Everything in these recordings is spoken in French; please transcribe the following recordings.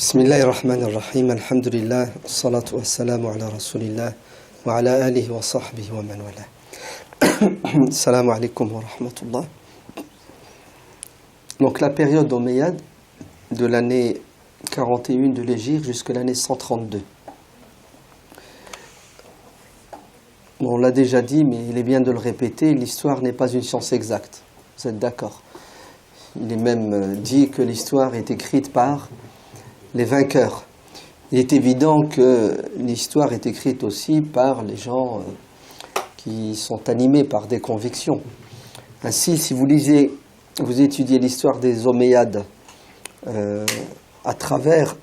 Bismillahirrahmanirrahim, alhamdulillah, salatu wassalamu ala rasulillah, wa ala alihi wa sahbihi wa man wala. Assalamu alaikum wa rahmatullah. Donc la période omeyyade, de l'année 41 de l'Hégire jusqu'à l'année 132. Bon, on l'a déjà dit, mais il est bien de le répéter, l'histoire n'est pas une science exacte. Vous êtes d'accord? Il est même dit que l'histoire est écrite par les vainqueurs. Il est évident que l'histoire est écrite aussi par les gens qui sont animés par des convictions. Ainsi, si vous étudiez l'histoire des Omeyyades à travers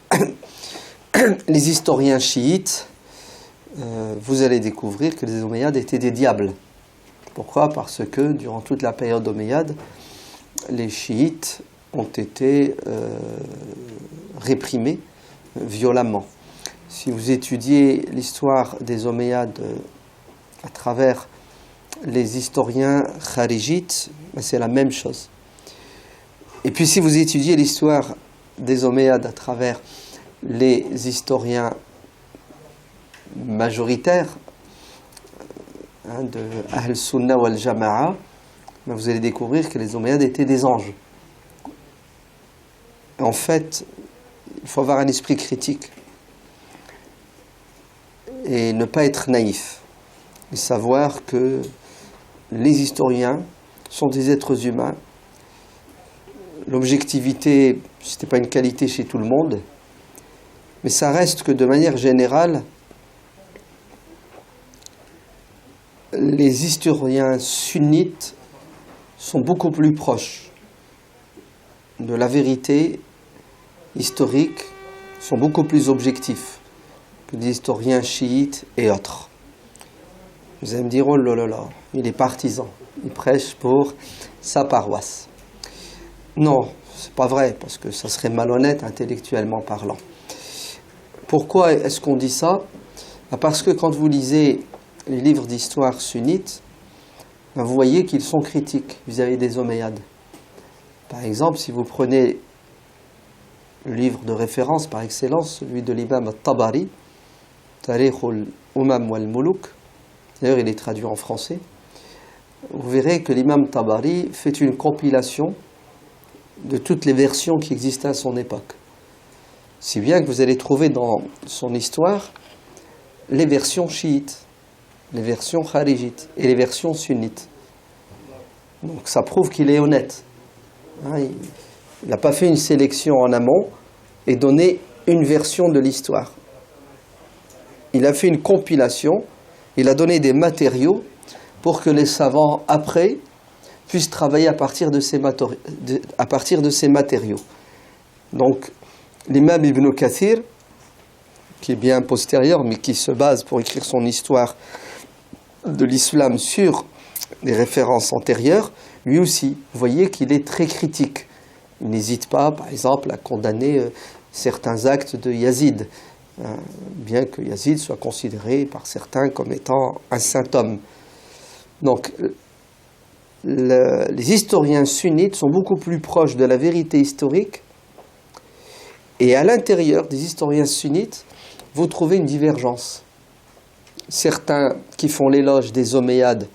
les historiens chiites, vous allez découvrir que les Omeyyades étaient des diables. Pourquoi? Parce que durant toute la période omeyyade, les chiites ont été réprimés violemment. Si vous étudiez l'histoire des Omeyyades à travers les historiens kharijites, c'est la même chose. Et puis si vous étudiez l'histoire des Omeyyades à travers les historiens majoritaires de Ahl Sunnah wal Jama'a, vous allez découvrir que les Omeyyades étaient des anges. En fait, il faut avoir un esprit critique et ne pas être naïf, et savoir que les historiens sont des êtres humains. L'objectivité, ce n'était pas une qualité chez tout le monde, mais ça reste que de manière générale, les historiens sunnites sont beaucoup plus proches de la vérité historique, sont beaucoup plus objectifs que les historiens chiites et autres. Vous allez me dire, oh là là là, il est partisan, il prêche pour sa paroisse. Non, c'est pas vrai, parce que ça serait malhonnête intellectuellement parlant. Pourquoi est-ce qu'on dit ça? Parce que quand vous lisez les livres d'histoire sunnites, vous voyez qu'ils sont critiques vis-à-vis des Omeyyades. Par exemple, si vous prenez le livre de référence par excellence, celui de l'imam al-Tabari, Tarikh al-Umam wal-Muluk, d'ailleurs il est traduit en français, vous verrez que l'imam Tabari fait une compilation de toutes les versions qui existaient à son époque. Si bien que vous allez trouver dans son histoire les versions chiites, les versions kharijites et les versions sunnites. Donc ça prouve qu'il est honnête. Il n'a pas fait une sélection en amont et donné une version de l'histoire. Il a fait une compilation, il a donné des matériaux pour que les savants après puissent travailler à partir de ces matériaux. Donc l'imam Ibn Kathir, qui est bien postérieur mais qui se base pour écrire son histoire de l'islam sur les références antérieures, lui aussi, vous voyez qu'il est très critique. Il n'hésite pas, par exemple, à condamner certains actes de Yazid, bien que Yazid soit considéré par certains comme étant un saint homme. Donc, les historiens sunnites sont beaucoup plus proches de la vérité historique, et à l'intérieur des historiens sunnites, vous trouvez une divergence. Certains qui font l'éloge des Omeyyades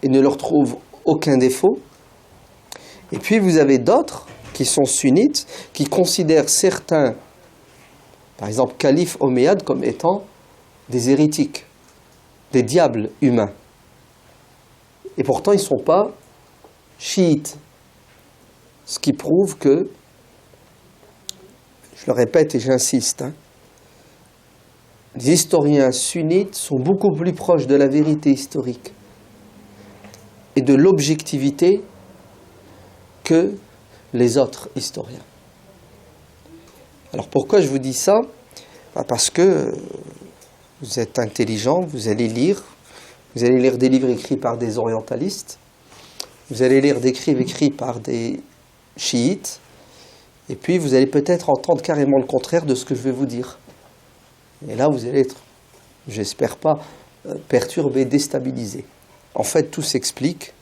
et ne leur trouvent aucun défaut. Et puis vous avez d'autres qui sont sunnites, qui considèrent certains, par exemple califes Omeyyades, comme étant des hérétiques, des diables humains. Et pourtant ils ne sont pas chiites. Ce qui prouve que, je le répète et j'insiste, les historiens sunnites sont beaucoup plus proches de la vérité historique et de l'objectivité que les autres historiens. Alors pourquoi je vous dis ça? Parce que vous êtes intelligent, vous allez lire des livres écrits par des orientalistes, vous allez lire des livres écrits par des chiites, et puis vous allez peut-être entendre carrément le contraire de ce que je vais vous dire. Et là, vous allez être, j'espère pas, perturbé, déstabilisé. En fait, tout s'explique.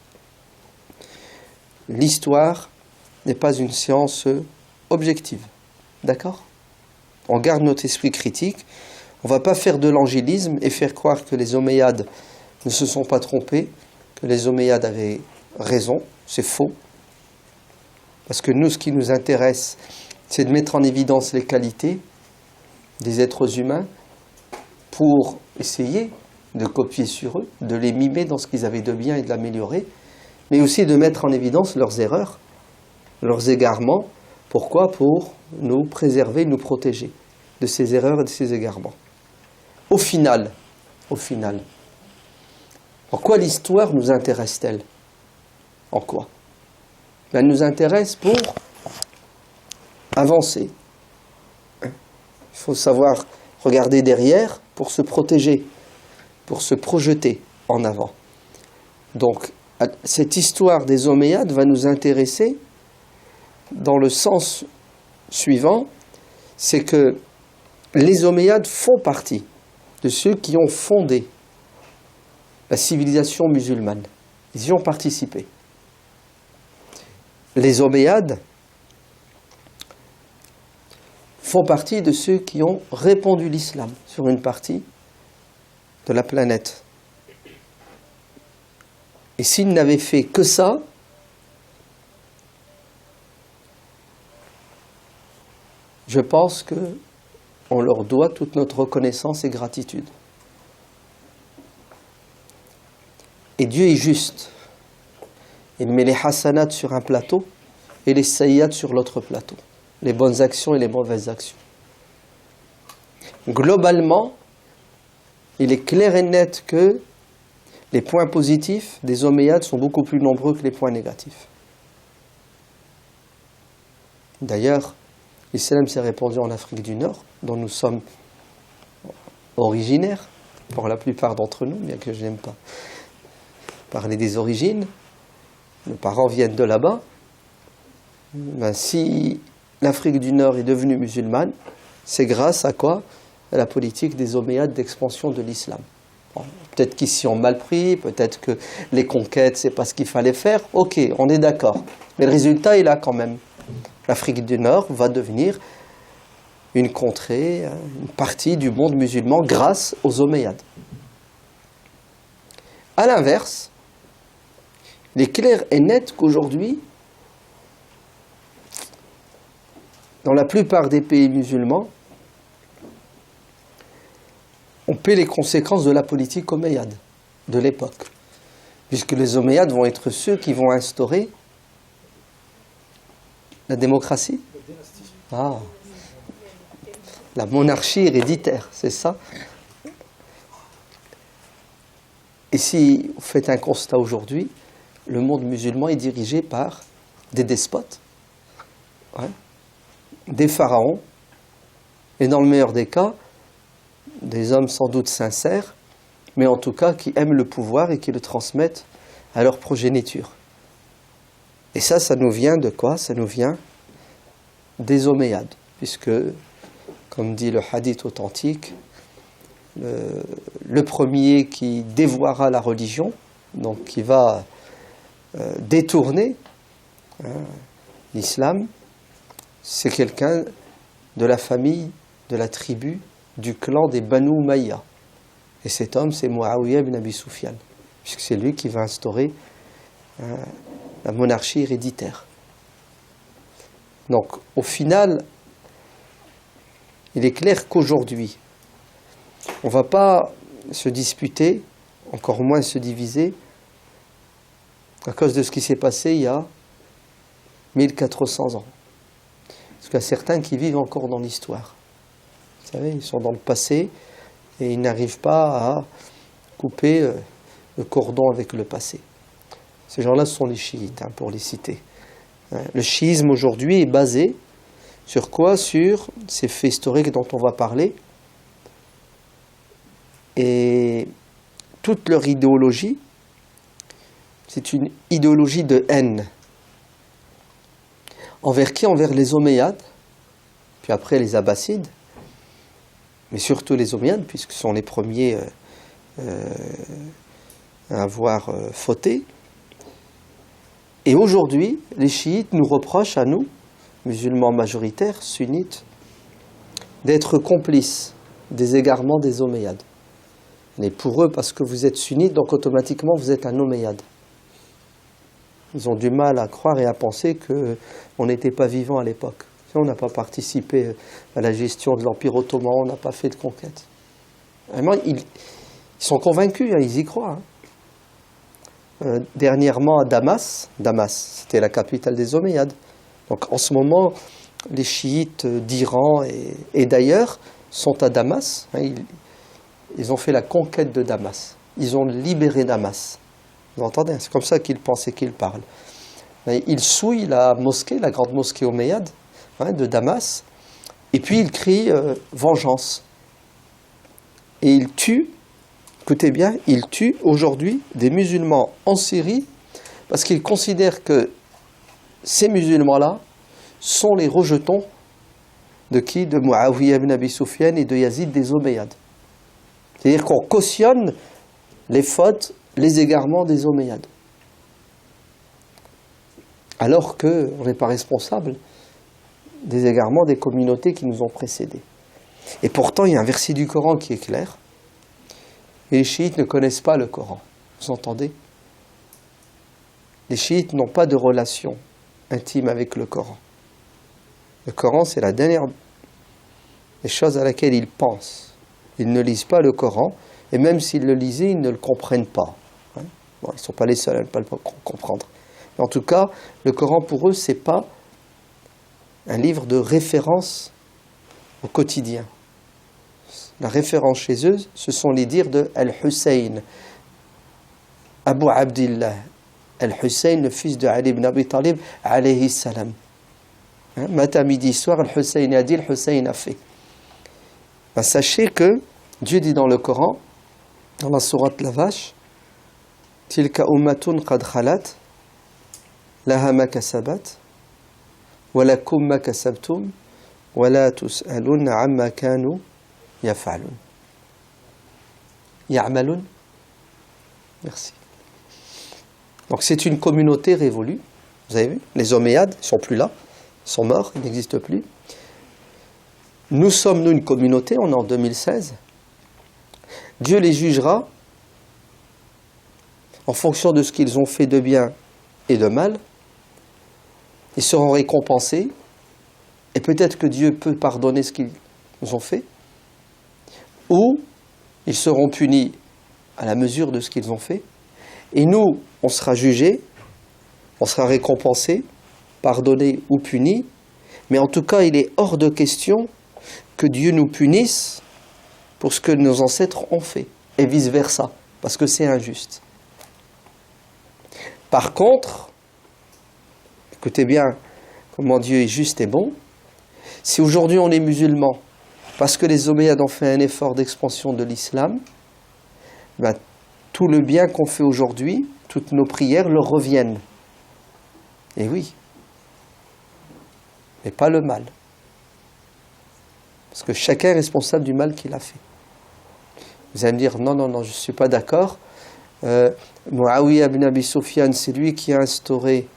L'histoire n'est pas une science objective. D'accord ? on garde notre esprit critique, on ne va pas faire de l'angélisme et faire croire que les Omeyyades ne se sont pas trompés, que les Omeyyades avaient raison, c'est faux. Parce que nous, ce qui nous intéresse, c'est de mettre en évidence les qualités des êtres humains pour essayer de copier sur eux, de les mimer dans ce qu'ils avaient de bien et de l'améliorer, mais aussi de mettre en évidence leurs erreurs, leurs égarements. Pourquoi? Pour nous préserver, nous protéger de ces erreurs et de ces égarements. Au final, en quoi l'histoire nous intéresse-t-elle? En quoi? Elle nous intéresse pour avancer. Il faut savoir regarder derrière pour se protéger, pour se projeter en avant. Donc, cette histoire des Omeyyades va nous intéresser dans le sens suivant, c'est que les Omeyyades font partie de ceux qui ont fondé la civilisation musulmane. Ils y ont participé. Les Omeyyades font partie de ceux qui ont répandu l'islam sur une partie de la planète. Et s'ils n'avaient fait que ça, je pense qu'on leur doit toute notre reconnaissance et gratitude. Et Dieu est juste. Il met les hasanats sur un plateau et les sayyats sur l'autre plateau. Les bonnes actions et les mauvaises actions. Globalement, il est clair et net que les points positifs des Omeyyades sont beaucoup plus nombreux que les points négatifs. D'ailleurs, l'islam s'est répandu en Afrique du Nord, dont nous sommes originaires, pour la plupart d'entre nous, bien que je n'aime pas parler des origines. Nos parents viennent de là-bas. Ben, si l'Afrique du Nord est devenue musulmane, c'est grâce à quoi? À la politique des Omeyyades d'expansion de l'islam. Bon, peut-être qu'ici on mal pris, peut-être que les conquêtes, c'est pas ce qu'il fallait faire. Ok, on est d'accord. Mais le résultat est là quand même. L'Afrique du Nord va devenir une contrée, une partie du monde musulman grâce aux Omeyyades. A l'inverse, il est clair et net qu'aujourd'hui, dans la plupart des pays musulmans, on paie les conséquences de la politique omeyyade de l'époque. Puisque les Omeyyades vont être ceux qui vont instaurer la démocratie. Ah, la monarchie héréditaire, c'est ça. Et si vous faites un constat aujourd'hui, le monde musulman est dirigé par des despotes, des pharaons, et dans le meilleur des cas, des hommes sans doute sincères, mais en tout cas qui aiment le pouvoir et qui le transmettent à leur progéniture. Et ça nous vient de quoi? Ça nous vient des Omeyyades, puisque, comme dit le hadith authentique, le premier qui dévoiera la religion, donc qui va détourner l'islam, c'est quelqu'un de la famille, de la tribu, du clan des Banu Umayya. Et cet homme, c'est Muawiyah ibn Abi Sufyan, puisque c'est lui qui va instaurer la monarchie héréditaire. Donc, au final, il est clair qu'aujourd'hui, on ne va pas se disputer, encore moins se diviser, à cause de ce qui s'est passé il y a 1400 ans. Parce qu'il y a certains qui vivent encore dans l'histoire. Vous savez, ils sont dans le passé et ils n'arrivent pas à couper le cordon avec le passé. Ces gens-là, ce sont les chiites, pour les citer. Le chiisme aujourd'hui est basé sur quoi? Sur ces faits historiques dont on va parler. Et toute leur idéologie, c'est une idéologie de haine. Envers qui? Envers les Omeyyades, puis après les Abbassides, mais surtout les Omeyyades, puisque ce sont les premiers à avoir fauté. Et aujourd'hui, les chiites nous reprochent à nous, musulmans majoritaires, sunnites, d'être complices des égarements des Omeyyades. Mais pour eux, parce que vous êtes sunnites, donc automatiquement vous êtes un Omeyyade. Ils ont du mal à croire et à penser qu'on n'était pas vivant à l'époque. On n'a pas participé à la gestion de l'Empire ottoman, on n'a pas fait de conquête. Vraiment, ils sont convaincus, hein, ils y croient. Dernièrement à Damas, c'était la capitale des Omeyyades. Donc en ce moment, les chiites d'Iran et d'ailleurs sont à Damas. Hein, ils ont fait la conquête de Damas. Ils ont libéré Damas. Vous entendez? C'est comme ça qu'ils pensent et qu'ils parlent. Ils souillent la mosquée, la grande mosquée omeyyade, hein, de Damas, et puis ils crient vengeance. Et ils tuent, écoutez bien, ils tuent aujourd'hui des musulmans en Syrie parce qu'ils considèrent que ces musulmans-là sont les rejetons de qui? De Muawiyah ibn Abi Sufyan et de Yazid des Omeyyades. C'est-à-dire qu'on cautionne les fautes, les égarements des Omeyyades. Alors qu'on n'est pas responsable des égarements des communautés qui nous ont précédés. Et pourtant, il y a un verset du Coran qui est clair. Et les chiites ne connaissent pas le Coran. Vous entendez? Les chiites n'ont pas de relation intime avec le Coran. Le Coran, c'est la dernière des choses à laquelle ils pensent. Ils ne lisent pas le Coran, et même s'ils le lisaient, ils ne le comprennent pas. Hein? Bon, ils ne sont pas les seuls à ne pas le comprendre. Mais en tout cas, le Coran pour eux, ce n'est pas un livre de référence au quotidien. La référence chez eux, ce sont les dires de Al-Hussein, Abu Abdillah, Al-Hussein, le fils de Ali ibn Abi Talib, alayhi salam. Matin, midi, soir, Al-Hussein a dit, Al-Hussein a fait. Ben, sachez que Dieu dit dans le Coran, dans la sourate La Vache, Tilka ummatun qad khalat, laha ma kasabat, wa lakum ma kasabtum, wa la tus'alun amma kanu yaf'alun. Ya'malun. Merci. Donc c'est une communauté révolue. Vous avez vu? Les Omeyyades ne sont plus là, ils sont morts, ils n'existent plus. Nous sommes, nous, une communauté, on est en 2016. Dieu les jugera en fonction de ce qu'ils ont fait de bien et de mal. Ils seront récompensés. Et peut-être que Dieu peut pardonner ce qu'ils ont fait. Ou ils seront punis à la mesure de ce qu'ils ont fait. Et nous, on sera jugés, on sera récompensés, pardonnés ou punis. Mais en tout cas, il est hors de question que Dieu nous punisse pour ce que nos ancêtres ont fait, et vice-versa, parce que c'est injuste. Par contre, écoutez bien comment Dieu est juste et bon, si aujourd'hui on est musulman, parce que les Omeyyades ont fait un effort d'expansion de l'islam, ben, tout le bien qu'on fait aujourd'hui, toutes nos prières leur reviennent. Et oui, mais pas le mal. Parce que chacun est responsable du mal qu'il a fait. Vous allez me dire, non, je ne suis pas d'accord. Muawiyah ibn Abi Sufyan, c'est lui qui a instauré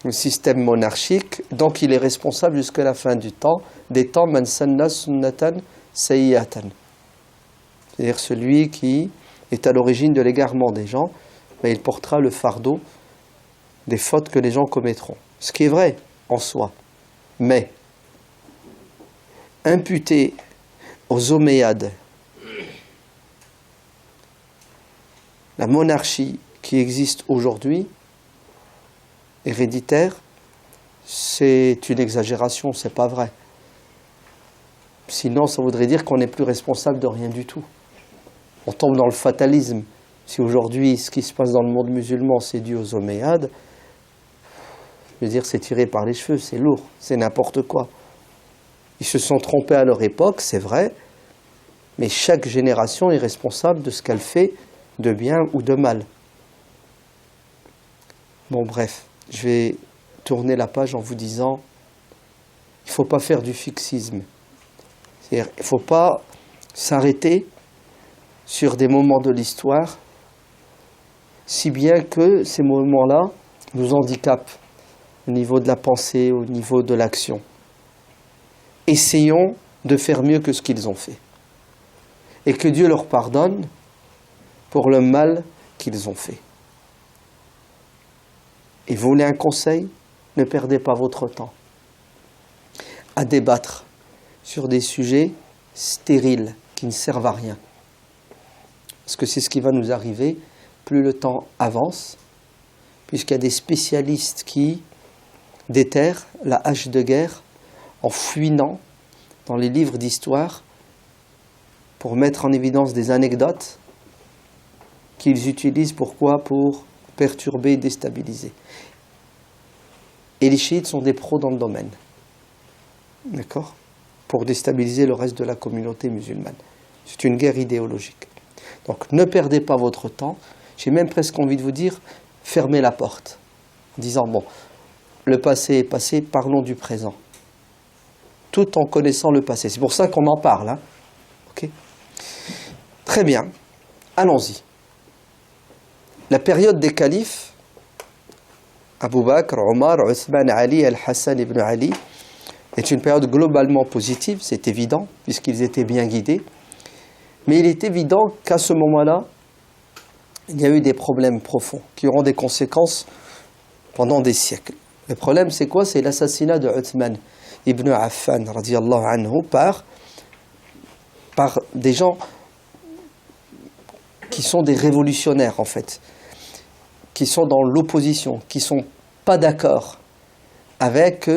le système monarchique, donc il est responsable jusqu'à la fin du temps, des temps, man sanna sunnatan sayyatan. C'est-à-dire celui qui est à l'origine de l'égarement des gens, mais il portera le fardeau des fautes que les gens commettront. Ce qui est vrai en soi. Mais imputer aux Omeyyades la monarchie qui existe aujourd'hui, héréditaire, c'est une exagération, c'est pas vrai. Sinon, ça voudrait dire qu'on n'est plus responsable de rien du tout. On tombe dans le fatalisme. Si aujourd'hui, ce qui se passe dans le monde musulman, c'est dû aux Omeyyades, je veux dire, c'est tiré par les cheveux, c'est lourd, c'est n'importe quoi. Ils se sont trompés à leur époque, c'est vrai, mais chaque génération est responsable de ce qu'elle fait de bien ou de mal. Bon, bref, je vais tourner la page en vous disant, il ne faut pas faire du fixisme. C'est-à-dire, il ne faut pas s'arrêter sur des moments de l'histoire, si bien que ces moments-là nous handicapent au niveau de la pensée, au niveau de l'action. Essayons de faire mieux que ce qu'ils ont fait. Et que Dieu leur pardonne pour le mal qu'ils ont fait. Et vous voulez un conseil? Ne perdez pas votre temps à débattre sur des sujets stériles qui ne servent à rien. Parce que c'est ce qui va nous arriver plus le temps avance, puisqu'il y a des spécialistes qui déterrent la hache de guerre en fouinant dans les livres d'histoire pour mettre en évidence des anecdotes qu'ils utilisent pourquoi? Pour perturber et déstabiliser. Et les chiites sont des pros dans le domaine. D'accord? Pour déstabiliser le reste de la communauté musulmane. C'est une guerre idéologique. Donc ne perdez pas votre temps. J'ai même presque envie de vous dire, fermez la porte. En disant, bon, le passé est passé, parlons du présent. Tout en connaissant le passé. C'est pour ça qu'on en parle. Hein? Okay? Très bien. Allons-y. La période des califes, Abu Bakr, Omar, Othman, Ali, Al-Hassan ibn Ali, est une période globalement positive, c'est évident, puisqu'ils étaient bien guidés. Mais il est évident qu'à ce moment-là, il y a eu des problèmes profonds qui auront des conséquences pendant des siècles. Le problème, c'est quoi? C'est l'assassinat de Othman ibn Affan, radiyallahu anhu, par des gens qui sont des révolutionnaires, en fait, qui sont dans l'opposition, qui ne sont pas d'accord avec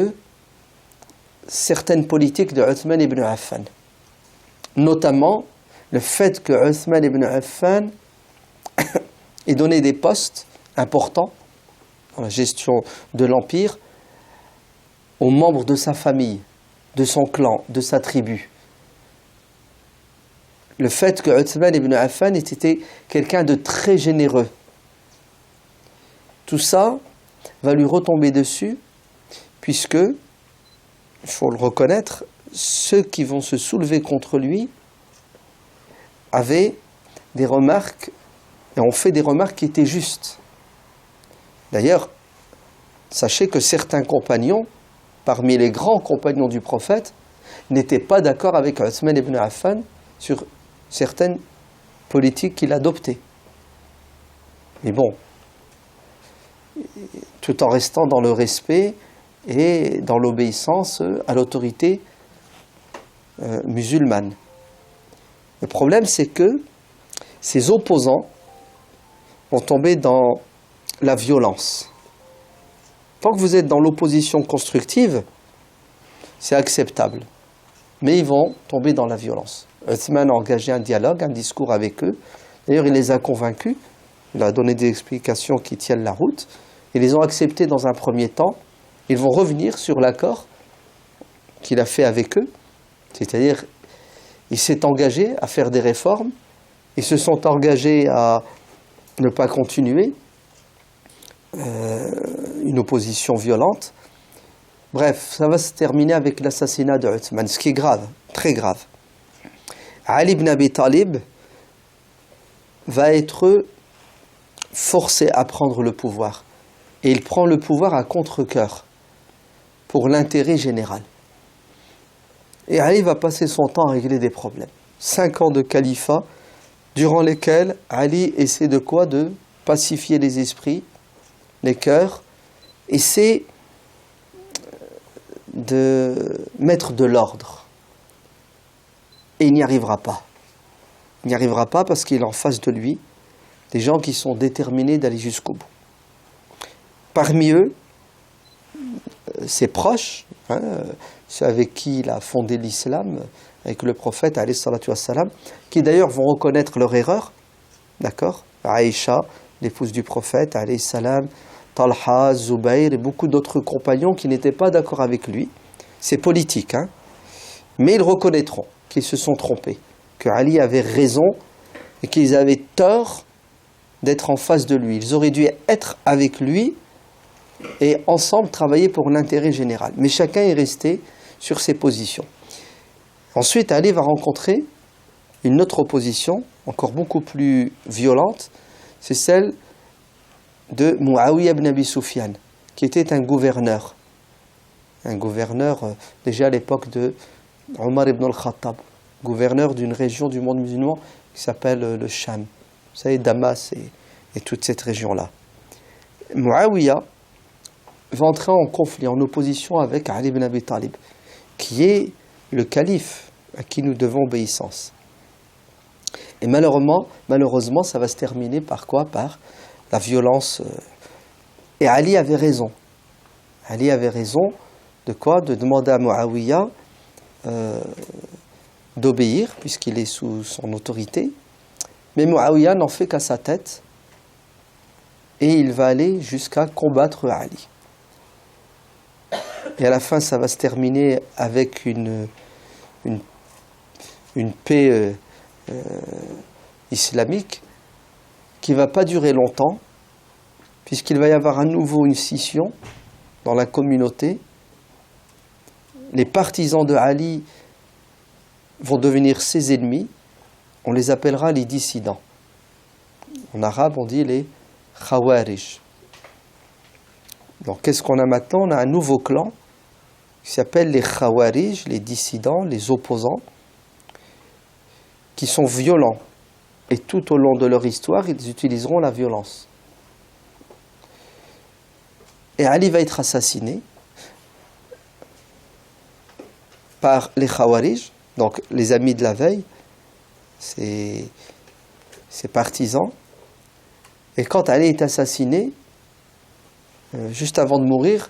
certaines politiques de Othman ibn Affan. Notamment le fait que Othman ibn Affan ait donné des postes importants dans la gestion de l'Empire aux membres de sa famille, de son clan, de sa tribu. Le fait que Othman ibn Affan ait été quelqu'un de très généreux. Tout ça va lui retomber dessus, puisque, il faut le reconnaître, ceux qui vont se soulever contre lui avaient des remarques, et ont fait des remarques qui étaient justes. D'ailleurs, sachez que certains compagnons, parmi les grands compagnons du prophète, n'étaient pas d'accord avec Othman ibn Affan sur certaines politiques qu'il adoptait. Mais bon, tout en restant dans le respect et dans l'obéissance à l'autorité musulmane. Le problème, c'est que ces opposants vont tomber dans la violence. Tant que vous êtes dans l'opposition constructive, c'est acceptable. Mais ils vont tomber dans la violence. Othman a engagé un dialogue, un discours avec eux. D'ailleurs, il les a convaincus. Il a donné des explications qui tiennent la route. Ils les ont acceptés dans un premier temps. Ils vont revenir sur l'accord qu'il a fait avec eux. C'est-à-dire, il s'est engagé à faire des réformes. Ils se sont engagés à ne pas continuer une opposition violente. Bref, ça va se terminer avec l'assassinat de Othman, ce qui est grave, très grave. Ali ibn Abi Talib va être forcé à prendre le pouvoir. Et il prend le pouvoir à contre-cœur, pour l'intérêt général. Et Ali va passer son temps à régler des problèmes. 5 ans de califat, durant lesquels Ali essaie de quoi? De pacifier les esprits, les cœurs, essaie de mettre de l'ordre. Et il n'y arrivera pas. Il n'y arrivera pas parce qu'il a en face de lui des gens qui sont déterminés d'aller jusqu'au bout. Parmi eux, ses proches, ceux avec qui il a fondé l'islam, avec le prophète, alayhi salatu wassalam, qui d'ailleurs vont reconnaître leur erreur, d'accord? Aïcha, l'épouse du prophète, alayhi salam, Talha, Zubayr et beaucoup d'autres compagnons qui n'étaient pas d'accord avec lui. C'est politique, hein? Mais ils reconnaîtront qu'ils se sont trompés, que Ali avait raison et qu'ils avaient tort d'être en face de lui. Ils auraient dû être avec lui et ensemble travailler pour l'intérêt général. Mais chacun est resté sur ses positions. Ensuite, Ali va rencontrer une autre opposition, encore beaucoup plus violente, c'est celle de Muawiyah ibn Abi Sufyan, qui était un gouverneur. Un gouverneur, déjà à l'époque de Omar ibn al-Khattab, gouverneur d'une région du monde musulman qui s'appelle le Sham. Vous savez, Damas et toute cette région-là. Muawiyah va entrer en conflit, en opposition avec Ali ibn Abi Talib, qui est le calife à qui nous devons obéissance. Et malheureusement, ça va se terminer par quoi? Par la violence. Et Ali avait raison. Ali avait raison de quoi? De demander à Muawiyah d'obéir, puisqu'il est sous son autorité. Mais Muawiyah n'en fait qu'à sa tête, et il va aller jusqu'à combattre Ali. Et à la fin, ça va se terminer avec une paix islamique qui ne va pas durer longtemps, puisqu'il va y avoir à nouveau une scission dans la communauté. Les partisans de Ali vont devenir ses ennemis. On les appellera les dissidents. En arabe, on dit les Khawarij. Donc, qu'est-ce qu'on a maintenant? On a un nouveau clan qui s'appelle les Khawarij, les dissidents, les opposants, qui sont violents. Et tout au long de leur histoire, ils utiliseront la violence. Et Ali va être assassiné par les Khawarij, donc les amis de la veille, ses partisans. Et quand Ali est assassiné, juste avant de mourir,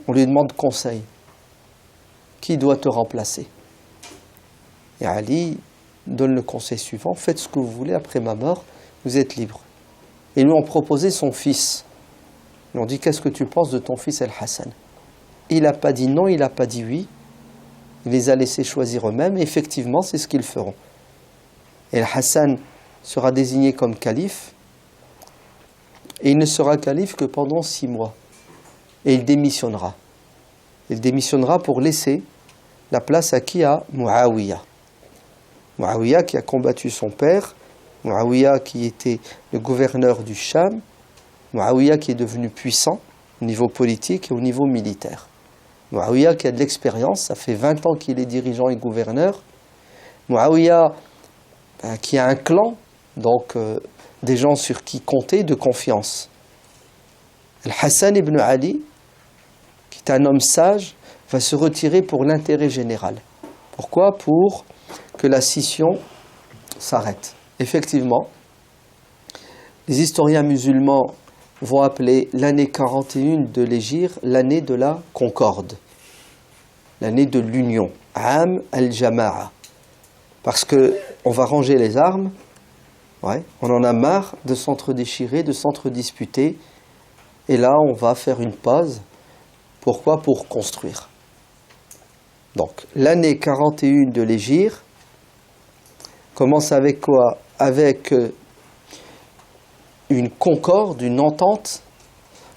on lui demande conseil. Qui doit te remplacer? Et Ali donne le conseil suivant: faites ce que vous voulez, après ma mort, vous êtes libre. Et ils lui ont proposé son fils. Ils lui ont dit: qu'est-ce que tu penses de ton fils Al-Hassan? Il n'a pas dit non, il n'a pas dit oui. Il les a laissés choisir eux-mêmes, et effectivement, c'est ce qu'ils feront. Et Al-Hassan sera désigné comme calife, et il ne sera calife que pendant 6 mois. Et il démissionnera. Il démissionnera pour laisser la place à qui? À Muawiyah. Muawiyah qui a combattu son père, Muawiyah qui était le gouverneur du Sham, Muawiyah qui est devenu puissant au niveau politique et au niveau militaire. Muawiyah qui a de l'expérience, ça fait 20 ans qu'il est dirigeant et gouverneur. Muawiyah qui a un clan, donc des gens sur qui compter, de confiance. Al-Hassan ibn Ali, qui est un homme sage, va se retirer pour l'intérêt général. Pourquoi? Pour que la scission s'arrête. Effectivement, les historiens musulmans vont appeler l'année 41 de l'Hégire l'année de la concorde, l'année de l'union, Am al-Jama'a, parce qu'on va ranger les armes, on en a marre de s'entre-déchirer, de s'entre-disputer, et là on va faire une pause. Pourquoi? Pour construire. Donc l'année 41 de l'Hégire commence avec quoi? Avec une concorde, une entente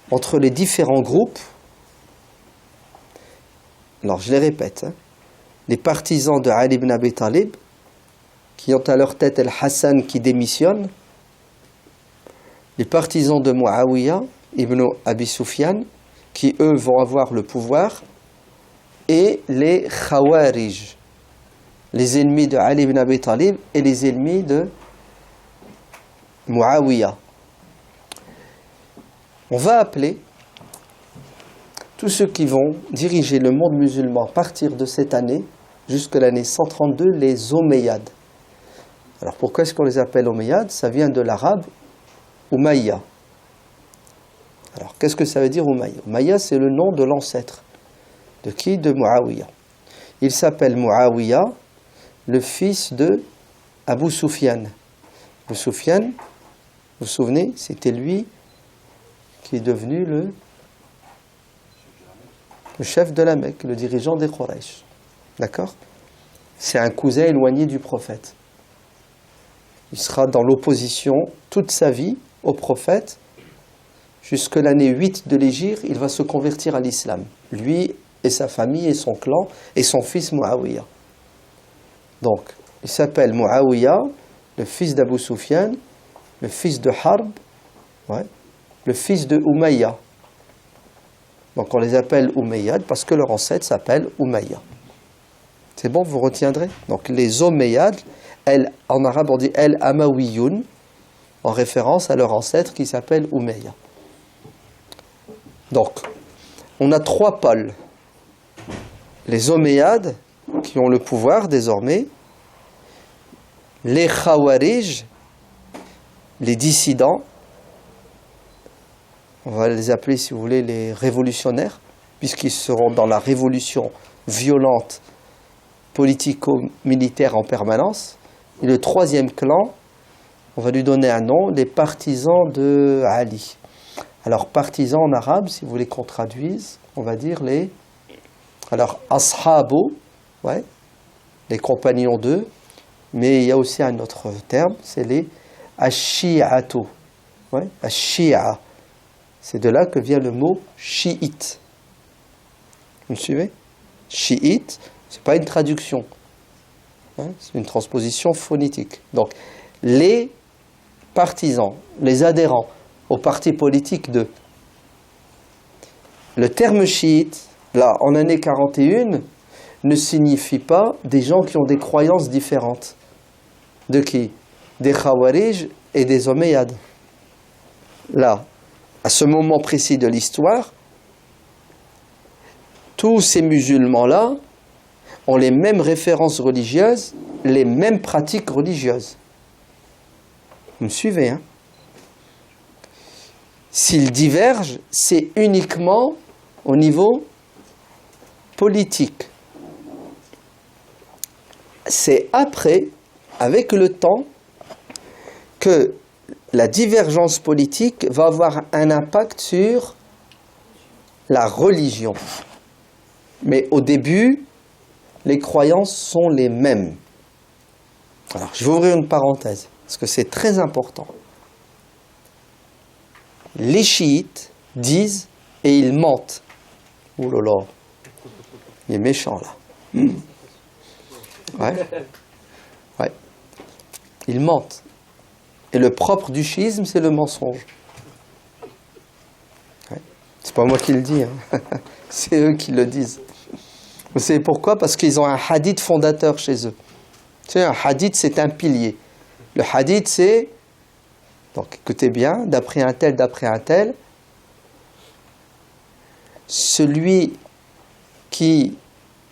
entre les différents groupes. Alors je les répète, les partisans de Ali ibn Abi Talib, qui ont à leur tête Al-Hassan qui démissionne, les partisans de Muawiyah ibn Abi Sufyan, qui eux vont avoir le pouvoir, et les Khawarij, les ennemis de Ali ibn Abi Talib et les ennemis de Muawiyah. On va appeler tous ceux qui vont diriger le monde musulman à partir de cette année jusqu'à l'année 132 les Omeyyades. Alors pourquoi est-ce qu'on les appelle Omeyyades? Ça vient de l'arabe Umayya. Alors qu'est-ce que ça veut dire Umayya? Umayya, c'est le nom de l'ancêtre. De qui? De Muawiyah. Il s'appelle Muawiyah, le fils de Abu Sufyan. Abu Sufyan, vous vous souvenez, c'était lui qui est devenu le chef de la Mecque, le dirigeant des Quraysh. D'accord? C'est un cousin éloigné du prophète. Il sera dans l'opposition toute sa vie au prophète. Jusque l'année 8 de l'Hégire, il va se convertir à l'islam. Lui et sa famille et son clan et son fils Muawiyah. Donc, il s'appelle Muawiyah, le fils d'Abu Sufyan, le fils de Harb, le fils de Umayya. Donc on les appelle Umayyades parce que leur ancêtre s'appelle Umayya. C'est bon, vous retiendrez. Donc les Omeyyades, en arabe on dit El Amawiyoun, en référence à leur ancêtre qui s'appelle Umayya. Donc, on a trois pôles. Les Omeyyades, qui ont le pouvoir désormais, les Khawarij, les dissidents, on va les appeler, si vous voulez, les révolutionnaires, puisqu'ils seront dans la révolution violente, politico-militaire en permanence. Et le troisième clan, on va lui donner un nom, les partisans de Ali. Alors, partisans en arabe, si vous voulez qu'on traduise, on va dire les... Alors, ashabu, ouais, les compagnons d'eux, mais il y a aussi un autre terme, c'est les ashi'atu, ouais, ashi'a. C'est de là que vient le mot chiite. Vous me suivez? Chiite, c'est pas une traduction, hein, c'est une transposition phonétique. Donc, les partisans, les adhérents au parti politique de... Le terme chiite, là, en année 41, ne signifie pas des gens qui ont des croyances différentes. De qui? Des Khawarij et des Omeyyades. Là, à ce moment précis de l'histoire, tous ces musulmans-là ont les mêmes références religieuses, les mêmes pratiques religieuses. Vous me suivez, hein? S'ils divergent, c'est uniquement au niveau politique. C'est après, avec le temps, que la divergence politique va avoir un impact sur la religion. Mais au début, les croyances sont les mêmes. Alors, je vais ouvrir une parenthèse, parce que c'est très important. Les chiites disent, et ils mentent. Ouh là là, il est méchant là. Ouais. Ouais. Ils mentent. Et le propre du chiisme, c'est le mensonge. Ouais. C'est pas moi qui le dis, hein. C'est eux qui le disent. Vous savez pourquoi? Parce qu'ils ont un hadith fondateur chez eux. Tu sais, un hadith, c'est un pilier. Le hadith, c'est... Donc, écoutez bien, d'après un tel, celui qui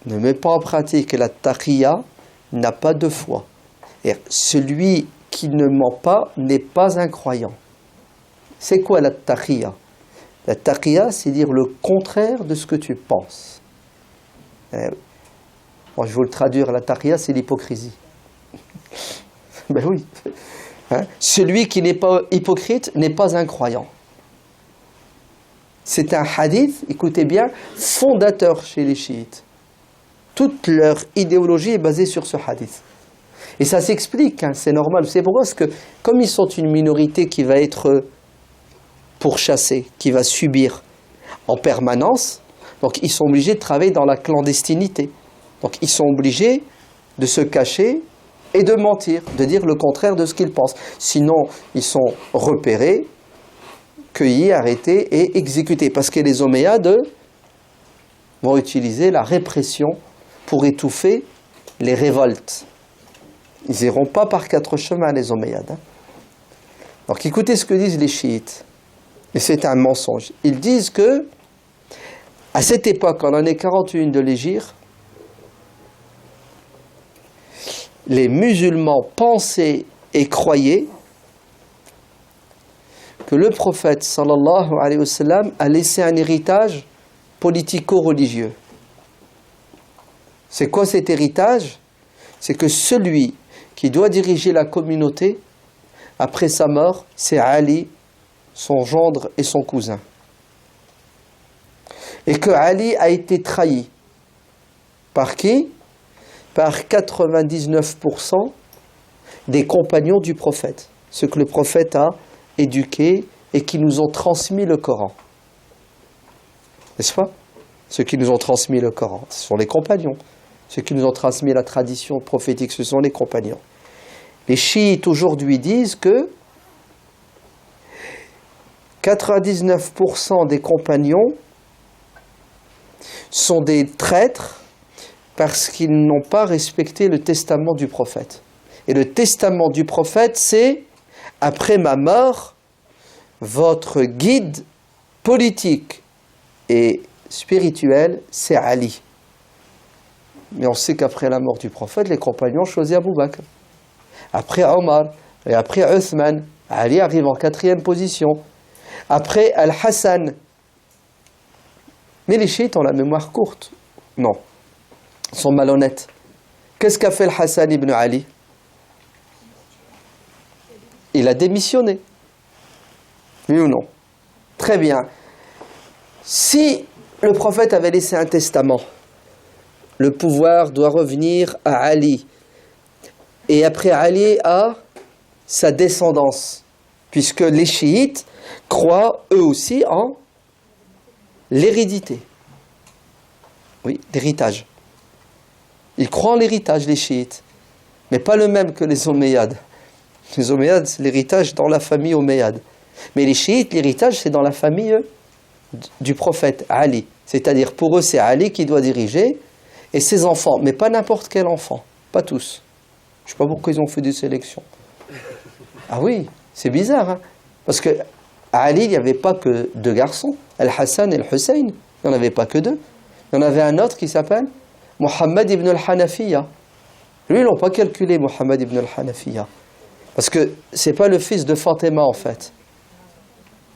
ne met pas en pratique la taqiyya n'a pas de foi. Et celui qui ne ment pas n'est pas un croyant. C'est quoi la taqiyya? La taqiyya, c'est dire le contraire de ce que tu penses. Bon, je vais vous le traduire, la taqiyya, c'est l'hypocrisie. Ben oui. Hein? Celui qui n'est pas hypocrite n'est pas un croyant. C'est un hadith, écoutez bien, fondateur chez les chiites. Toute leur idéologie est basée sur ce hadith. Et ça s'explique, hein, c'est normal. C'est pourquoi? Parce que comme ils sont une minorité qui va être pourchassée, qui va subir en permanence, donc ils sont obligés de travailler dans la clandestinité. Donc ils sont obligés de se cacher et de mentir, de dire le contraire de ce qu'ils pensent. Sinon, ils sont repérés, cueillis, arrêtés et exécutés. Parce que les Omeyyades vont utiliser la répression pour étouffer les révoltes. Ils n'iront pas par quatre chemins, les Omeyyades. Donc écoutez ce que disent les chiites. Et c'est un mensonge. Ils disent que, à cette époque, en l'année 41 de l'Hégire, les musulmans pensaient et croyaient que le prophète sallallahu alayhi wa sallam a laissé un héritage politico-religieux. C'est quoi cet héritage? C'est que celui qui doit diriger la communauté après sa mort, c'est Ali, son gendre et son cousin. Et que Ali a été trahi. Par qui? Par 99% des compagnons du prophète, ceux que le prophète a éduqués et qui nous ont transmis le Coran. N'est-ce pas? Ceux qui nous ont transmis le Coran, ce sont les compagnons. Ceux qui nous ont transmis la tradition prophétique, ce sont les compagnons. Les chiites aujourd'hui disent que 99% des compagnons sont des traîtres Parce qu'ils n'ont pas respecté le testament du prophète. Et le testament du prophète, c'est « Après ma mort, votre guide politique et spirituel, c'est Ali. » Mais on sait qu'après la mort du prophète, les compagnons ont choisi Abu Bakr. Après Omar, et après Uthman, Ali arrive en 4e position. Après Al-Hassan. Mais les chiites ont la mémoire courte. Non. Ils sont malhonnêtes. Qu'est-ce qu'a fait Al-Hassan ibn Ali? Il a démissionné. Oui ou non? Très bien. Si le prophète avait laissé un testament, le pouvoir doit revenir à Ali. Et après Ali, à sa descendance. Puisque les chiites croient eux aussi en l'hérédité. Oui, l'héritage. Ils croient en l'héritage, les chiites. Mais pas le même que les Omeyyades. Les Omeyyades, c'est l'héritage dans la famille Omeyyade. Mais les chiites, l'héritage, c'est dans la famille du prophète Ali. C'est-à-dire, pour eux, c'est Ali qui doit diriger et ses enfants. Mais pas n'importe quel enfant. Pas tous. Je ne sais pas pourquoi ils ont fait des sélections. Ah oui, c'est bizarre. Hein, parce que à Ali, il n'y avait pas que 2 garçons. Al-Hassan et Al-Hussein. Il n'y en avait pas que 2. Il y en avait un autre qui s'appelle Mohammed ibn al-Hanafiya. Lui, ils n'ont pas calculé Mohammed ibn al-Hanafiya. Parce que ce n'est pas le fils de Fatima, en fait.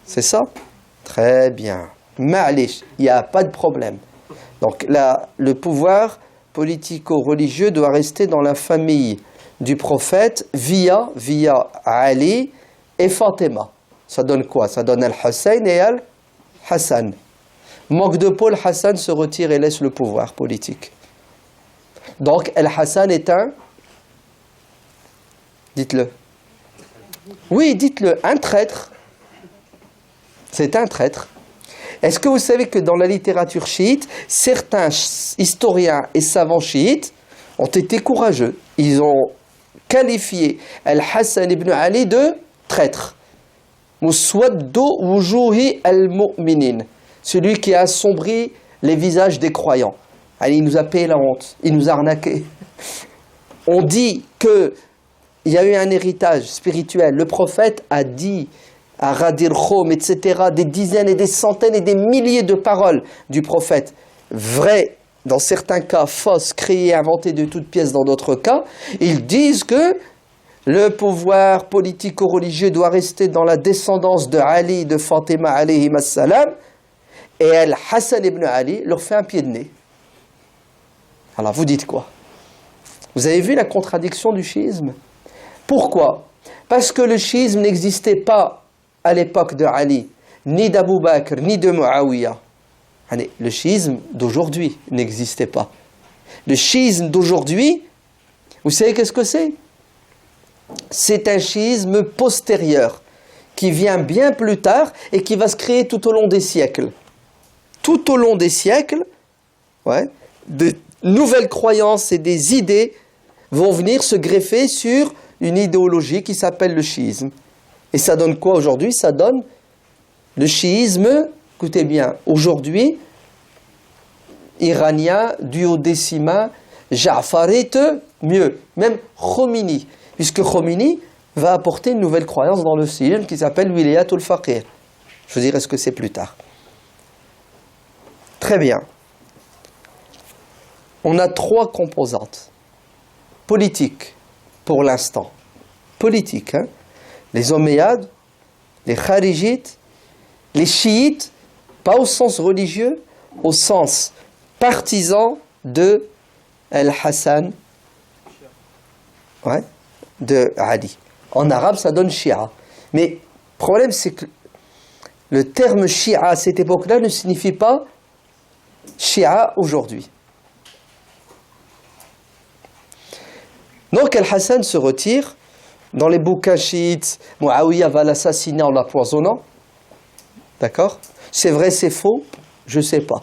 C'est ça? Très bien. Ma'alish, il n'y a pas de problème. Donc là, le pouvoir politico-religieux doit rester dans la famille du prophète via Ali et Fatima. Ça donne quoi? Ça donne Al-Hussein et Al-Hassan. Manque de peau, Al-Hassan se retire et laisse le pouvoir politique. Donc Al-Hassan est un... Dites-le. Oui, dites-le, un traître. C'est un traître. Est-ce que vous savez que dans la littérature chiite, certains historiens et savants chiites ont été courageux. Ils ont qualifié Al-Hassan ibn Ali de traître. Muswaddu wujuhi al-mu'minin. Celui qui a assombri les visages des croyants. Ali, il nous a payé la honte. Il nous a arnaqués. On dit qu'il y a eu un héritage spirituel. Le prophète a dit à Ghadir Khoum, etc., des dizaines et des centaines et des milliers de paroles du prophète. Vraies, dans certains cas, fausses, créées, inventées de toutes pièces dans d'autres cas. Ils disent que le pouvoir politico-religieux doit rester dans la descendance de Ali, de Fatima alayhi assalam, et Al-Hassan ibn Ali leur fait un pied de nez. Alors vous dites quoi? Vous avez vu la contradiction du chiisme? Pourquoi? Parce que le chiisme n'existait pas à l'époque de Ali, ni d'Abu Bakr, ni de Muawiyah. Le chiisme d'aujourd'hui n'existait pas. Le chiisme d'aujourd'hui, vous savez qu'est-ce que c'est? C'est un chiisme postérieur, qui vient bien plus tard et qui va se créer tout au long des siècles. Tout au long des siècles, de nouvelles croyances et des idées vont venir se greffer sur une idéologie qui s'appelle le chiisme. Et ça donne quoi aujourd'hui? Ça donne le chiisme, écoutez bien, aujourd'hui, iranien, duodécimain, ja'farite, mieux, même Khomeini, puisque Khomeini va apporter une nouvelle croyance dans le chiisme qui s'appelle Wilayatul Faqih. Je vous dirai ce que c'est plus tard. Très bien. On a 3 composantes politiques pour l'instant. Politiques, hein? Les Omeyyades, les Kharijites, les Chiites, pas au sens religieux, au sens partisan de Al-Hassan, de Ali. En arabe, ça donne Shia. Mais le problème, c'est que le terme Shia à cette époque-là ne signifie pas Shia aujourd'hui. Donc Al-Hassan se retire. Dans les bouquins chiites, Muawiyah va l'assassiner en l'empoisonnant. D'accord? C'est vrai, c'est faux? Je ne sais pas.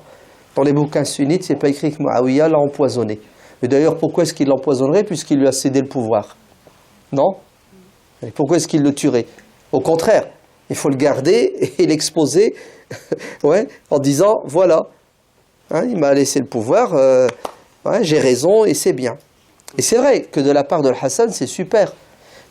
Dans les bouquins sunnites, ce n'est pas écrit que Muawiyah l'a empoisonné. Et d'ailleurs, pourquoi est-ce qu'il l'empoisonnerait puisqu'il lui a cédé le pouvoir? Non? Et pourquoi est-ce qu'il le tuerait? Au contraire, il faut le garder et l'exposer en disant, voilà, il m'a laissé le pouvoir, Ouais, j'ai raison et c'est bien. Et c'est vrai que de la part de Hassan, c'est super.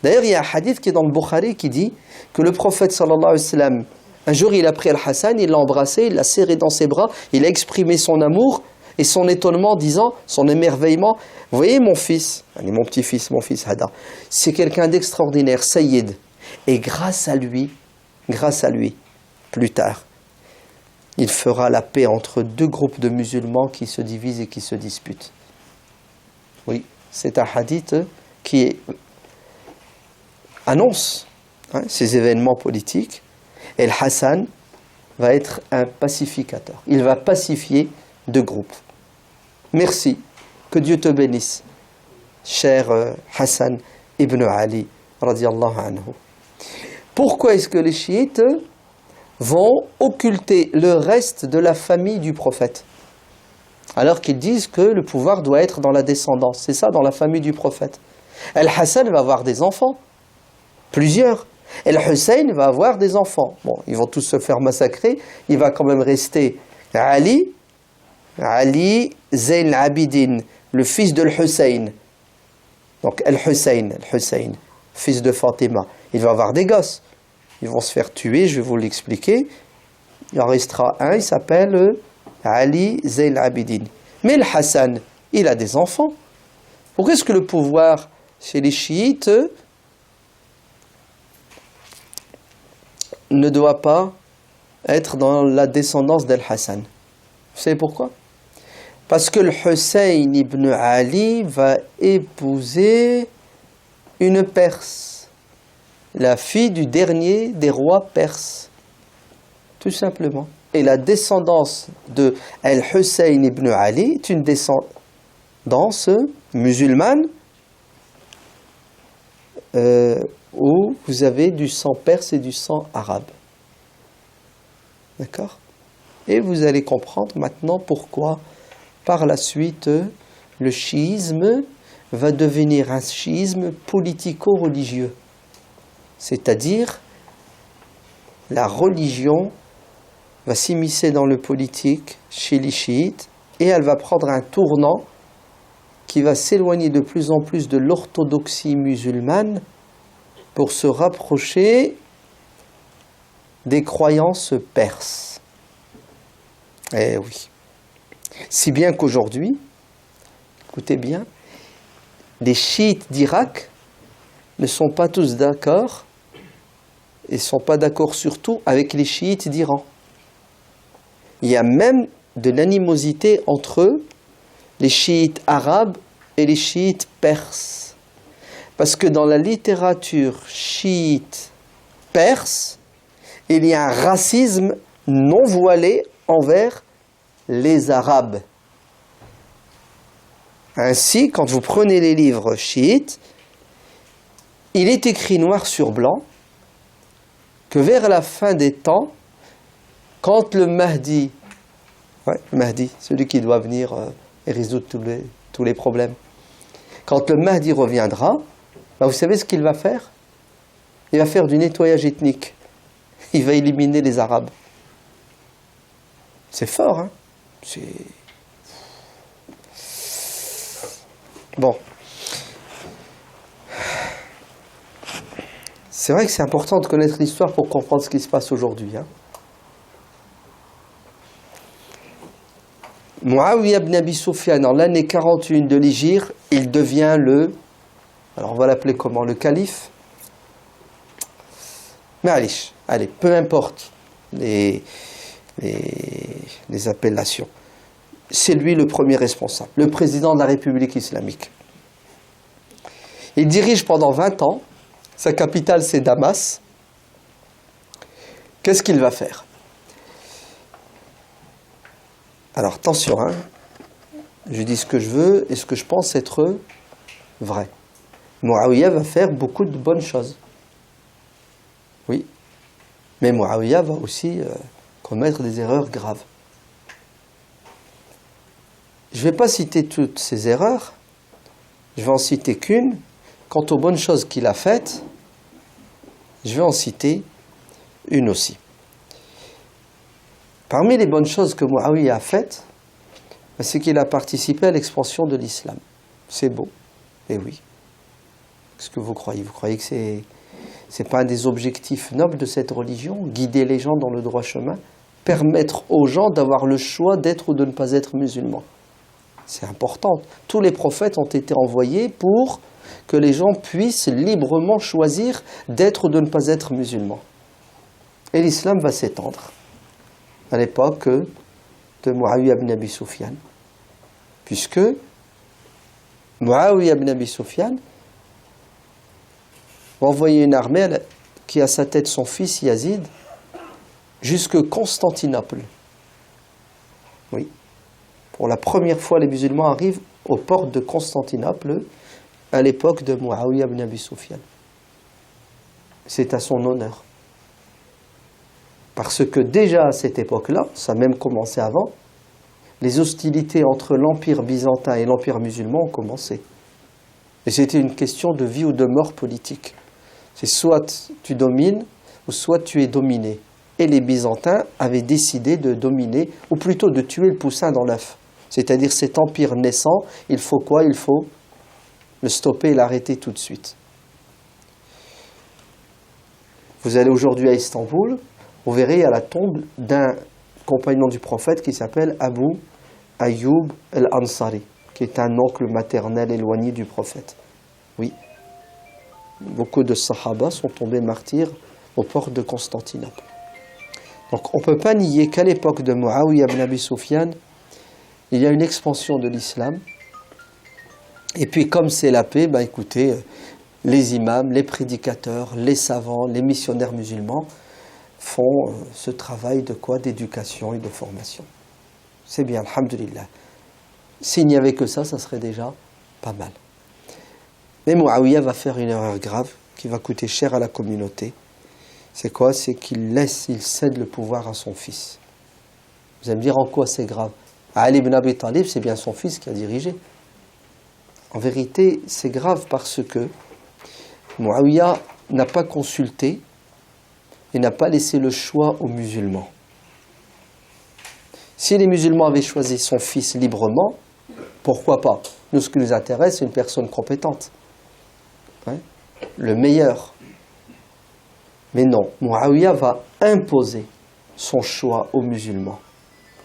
D'ailleurs, il y a un hadith qui est dans le Bukhari qui dit que le prophète sallallahu alayhi wa sallam, un jour il a pris Al-Hassan, il l'a embrassé, il l'a serré dans ses bras, il a exprimé son amour et son étonnement en disant, son émerveillement, vous voyez mon fils, mon petit-fils, mon fils Hada, c'est quelqu'un d'extraordinaire, Sayyid. Et grâce à lui, plus tard, il fera la paix entre deux groupes de musulmans qui se divisent et qui se disputent. Oui, c'est un hadith qui annonce ces événements politiques. Et le Hassan va être un pacificateur. Il va pacifier deux groupes. Merci. Que Dieu te bénisse, cher Hassan ibn Ali, radiyallahu anhu. Pourquoi est-ce que les chiites vont occulter le reste de la famille du prophète, alors qu'ils disent que le pouvoir doit être dans la descendance? C'est ça, dans la famille du prophète. Al-Hassan va avoir des enfants, plusieurs. Et le Hussein va avoir des enfants. Bon, ils vont tous se faire massacrer. Il va quand même rester Ali Zayn al-Abidin, le fils de Hussein. Donc Al-Hussein, fils de Fatima. Il va avoir des gosses. Ils vont se faire tuer, je vais vous l'expliquer. Il en restera un, il s'appelle Ali Zayn al-Abidin. Mais le Hassan, il a des enfants. Pourquoi est-ce que le pouvoir chez les chiites ne doit pas être dans la descendance d'Al-Hassan? Vous savez pourquoi? Parce que le Hussein ibn Ali va épouser une Perse, la fille du dernier des rois perses, tout simplement. Et la descendance de Al-Hussein ibn Ali est une descendance musulmane où vous avez du sang perse et du sang arabe. D'accord? Et vous allez comprendre maintenant pourquoi, par la suite, le chiisme va devenir un chiisme politico-religieux. C'est-à-dire, la religion va s'immiscer dans le politique chez les chiites et elle va prendre un tournant qui va s'éloigner de plus en plus de l'orthodoxie musulmane pour se rapprocher des croyances perses. Eh oui. Si bien qu'aujourd'hui, écoutez bien, les chiites d'Irak ne sont pas tous d'accord et ne sont pas d'accord surtout avec les chiites d'Iran. Il y a même de l'animosité entre les chiites arabes et les chiites perses. Parce que dans la littérature chiite perse, il y a un racisme non voilé envers les Arabes. Ainsi, quand vous prenez les livres chiites, il est écrit noir sur blanc que vers la fin des temps, quand le Mahdi, celui qui doit venir et résoudre tous les problèmes, quand le Mahdi reviendra, vous savez ce qu'il va faire? Il va faire du nettoyage ethnique. Il va éliminer les Arabes. C'est fort, hein? Bon. C'est vrai que c'est important de connaître l'histoire pour comprendre ce qui se passe aujourd'hui. Hein? Muawiyah ibn Abi Sufyan, en l'année 41 de l'Hégire, il devient alors on va l'appeler comment? Le calife? Mais allez, peu importe les appellations. C'est lui le premier responsable, le président de la République islamique. Il dirige pendant 20 ans, sa capitale c'est Damas. Qu'est-ce qu'il va faire? Alors attention, je dis ce que je veux et ce que je pense être vrai. Muawiyah va faire beaucoup de bonnes choses. Oui, mais Muawiyah va aussi commettre des erreurs graves. Je ne vais pas citer toutes ces erreurs, je vais en citer qu'une. Quant aux bonnes choses qu'il a faites, je vais en citer une aussi. Parmi les bonnes choses que Muawiyah a faites, C'est qu'il a participé à l'expansion de l'islam. C'est beau. Et oui. Qu'est-ce que vous croyez? Vous croyez que c'est pas un des objectifs nobles de cette religion? Guider les gens dans le droit chemin? Permettre aux gens d'avoir le choix d'être ou de ne pas être musulmans. C'est important. Tous les prophètes ont été envoyés pour que les gens puissent librement choisir d'être ou de ne pas être musulmans. Et l'islam va s'étendre à l'époque de Muawiya ibn Abi Sufyan. Puisque Muawiya ibn Abi Sufyan va envoyer une armée qui a à sa tête son fils Yazid jusque Constantinople. Oui. Pour la première fois, les musulmans arrivent aux portes de Constantinople à l'époque de Muawiya ibn Abi Sufyan. C'est à son honneur. Parce que déjà à cette époque-là, ça a même commencé avant, les hostilités entre l'Empire byzantin et l'Empire musulman ont commencé. Et c'était une question de vie ou de mort politique. C'est soit tu domines, ou soit tu es dominé. Et les Byzantins avaient décidé de dominer, ou plutôt de tuer le poussin dans l'œuf. C'est-à-dire cet empire naissant, il faut quoi? Il faut le stopper et l'arrêter tout de suite. Vous allez aujourd'hui à Istanbul, vous verrez à la tombe d'un compagnon du prophète qui s'appelle Abu Ayyub al-Ansari, qui est un oncle maternel éloigné du prophète. Oui. Beaucoup de Sahaba sont tombés martyrs aux portes de Constantinople. Donc on ne peut pas nier qu'à l'époque de Muawiya ibn Abi Sufyan, il y a une expansion de l'islam. Et puis comme c'est la paix, écoutez, les imams, les prédicateurs, les savants, les missionnaires musulmans font ce travail de quoi? D'éducation et de formation. C'est bien, alhamdulillah. S'il n'y avait que ça serait déjà pas mal. Mais Muawiya va faire une erreur grave qui va coûter cher à la communauté. C'est quoi? C'est qu'il cède le pouvoir à son fils. Vous allez me dire en quoi c'est grave? Ali ibn Abi Talib, c'est bien son fils qui a dirigé. En vérité, c'est grave parce que Muawiya n'a pas consulté et n'a pas laissé le choix aux musulmans. Si les musulmans avaient choisi son fils librement, pourquoi pas? Nous, ce qui nous intéresse, c'est une personne compétente. Le meilleur. Mais non, Muawiya va imposer son choix aux musulmans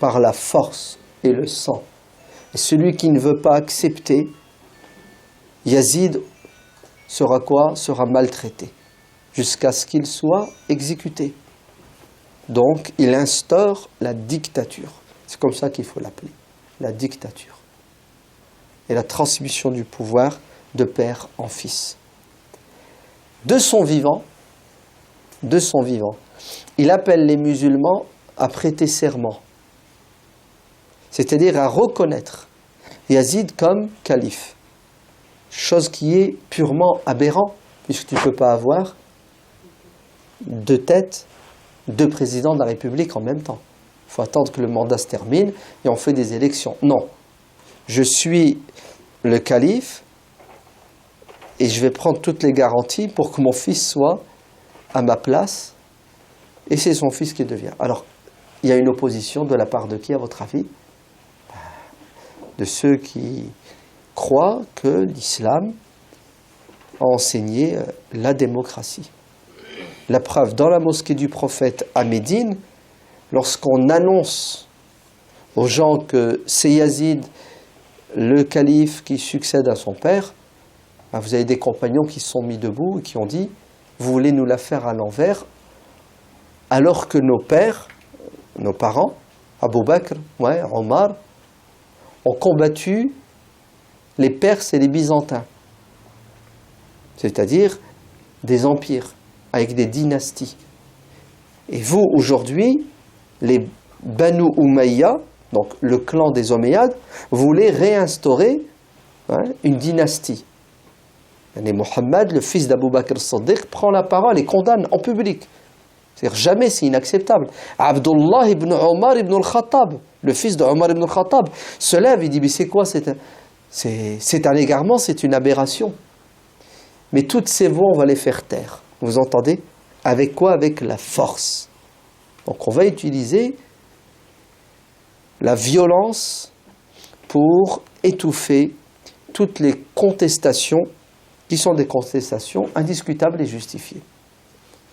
par la force et le sang. Et celui qui ne veut pas accepter, Yazid sera quoi? Sera maltraité jusqu'à ce qu'il soit exécuté. Donc il instaure la dictature. C'est comme ça qu'il faut l'appeler, la dictature. Et la transmission du pouvoir de père en fils. De son vivant, il appelle les musulmans à prêter serment. C'est-à-dire à reconnaître Yazid comme calife. Chose qui est purement aberrant, puisque tu ne peux pas avoir deux têtes, deux présidents de la République en même temps. Il faut attendre que le mandat se termine et on fait des élections. Non. Je suis le calife et je vais prendre toutes les garanties pour que mon fils soit à ma place et c'est son fils qui devient. Alors, il y a une opposition de la part de qui, à votre avis? De ceux qui croient que l'islam a enseigné la démocratie. La preuve, dans la mosquée du prophète à Médine, lorsqu'on annonce aux gens que c'est Yazid, le calife qui succède à son père, vous avez des compagnons qui se sont mis debout et qui ont dit « Vous voulez nous la faire à l'envers ?» alors que nos pères, nos parents, Abu Bakr, Omar, ont combattu les Perses et les Byzantins, c'est-à-dire des empires avec des dynasties. Et vous, aujourd'hui, les Banu Umayya, donc le clan des Omeyyades, voulez réinstaurer une dynastie. Et Mohammed, le fils d'Abu Bakr as-Siddiq, prend la parole et condamne en public. C'est-à-dire jamais, c'est inacceptable. Abdullah ibn Omar ibn al-Khattab, le fils de Omar ibn al-Khattab, se lève et dit, mais c'est quoi? C'est un égarement, c'est une aberration. Mais toutes ces voix, on va les faire taire. Vous entendez? Avec quoi? Avec la force. Donc on va utiliser la violence pour étouffer toutes les contestations qui sont des contestations indiscutables et justifiées.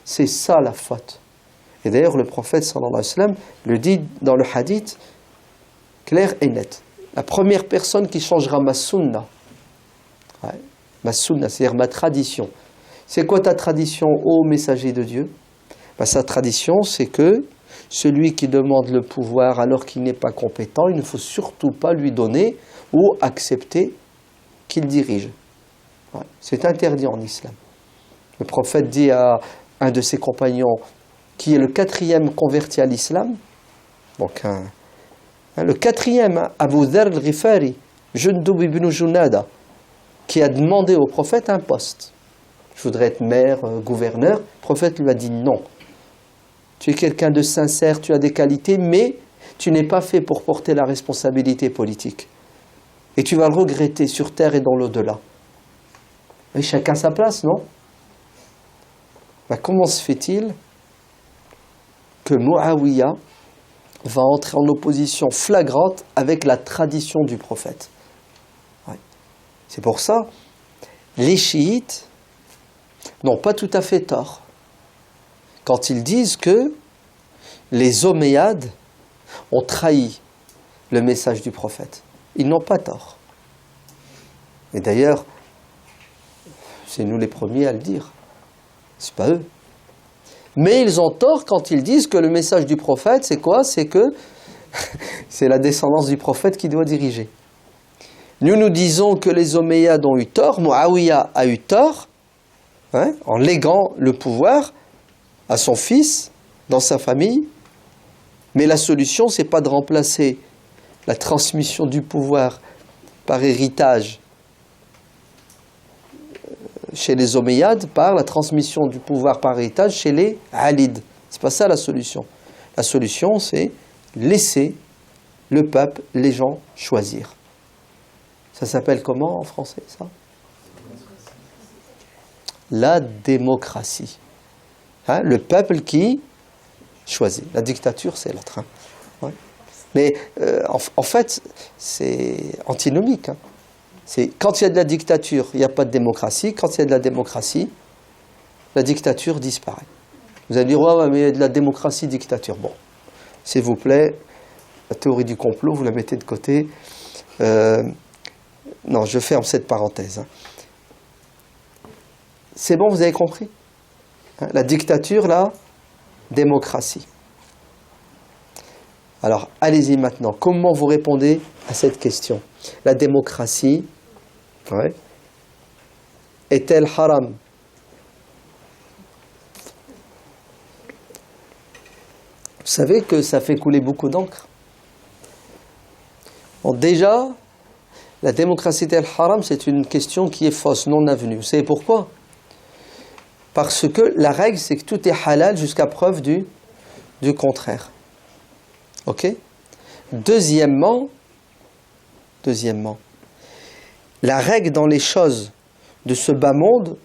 C'est ça la faute. Et d'ailleurs, le prophète sallallahu alayhi wa sallam le dit dans le hadith clair et net. La première personne qui changera ma sunna, ma sunna, c'est-à-dire ma tradition. C'est quoi ta tradition, ô messager de Dieu? Sa tradition, c'est que celui qui demande le pouvoir alors qu'il n'est pas compétent, il ne faut surtout pas lui donner ou accepter qu'il dirige. C'est interdit en islam. Le prophète dit à un de ses compagnons, qui est le 4e converti à l'islam, donc le 4e, Abu Dharr al-Ghifari, Jundub ibn Junada, qui a demandé au prophète un poste. Je voudrais être maire, gouverneur. Le prophète lui a dit non. Tu es quelqu'un de sincère, tu as des qualités, mais tu n'es pas fait pour porter la responsabilité politique. Et tu vas le regretter sur terre et dans l'au-delà. Et chacun sa place, non? Comment se fait-il que Muawiyah va entrer en opposition flagrante avec la tradition du prophète? C'est pour ça, les chiites n'ont pas tout à fait tort quand ils disent que les Omeyyades ont trahi le message du prophète. Ils n'ont pas tort. Et d'ailleurs, c'est nous les premiers à le dire. C'est pas eux. Mais ils ont tort quand ils disent que le message du prophète, c'est quoi? C'est que c'est la descendance du prophète qui doit diriger. Nous disons que les Omeyyades ont eu tort, Muawiyah a eu tort, en léguant le pouvoir à son fils, dans sa famille. Mais la solution, c'est pas de remplacer la transmission du pouvoir par héritage chez les Omeyyades par la transmission du pouvoir par héritage chez les Alides. C'est pas ça la solution. La solution, c'est laisser le peuple, les gens choisir. Ça s'appelle comment en français, ça? La démocratie. Le peuple qui choisit. La dictature, c'est l'autre. Mais en fait, c'est antinomique. C'est, quand il y a de la dictature, il n'y a pas de démocratie. Quand il y a de la démocratie, la dictature disparaît. Vous allez dire, ouais, mais il y a de la démocratie, dictature. Bon, s'il vous plaît, la théorie du complot, vous la mettez de côté. Non, je ferme cette parenthèse. C'est bon, vous avez compris? La dictature, la démocratie. Alors, allez-y maintenant. Comment vous répondez à cette question? La démocratie est-elle haram? Vous savez que ça fait couler beaucoup d'encre. Bon, déjà, la démocratie est-elle haram? C'est une question qui est fausse, non avenue. Vous savez pourquoi? Parce que la règle, c'est que tout est halal jusqu'à preuve du contraire. Ok? Deuxièmement, la règle dans les choses de ce bas monde,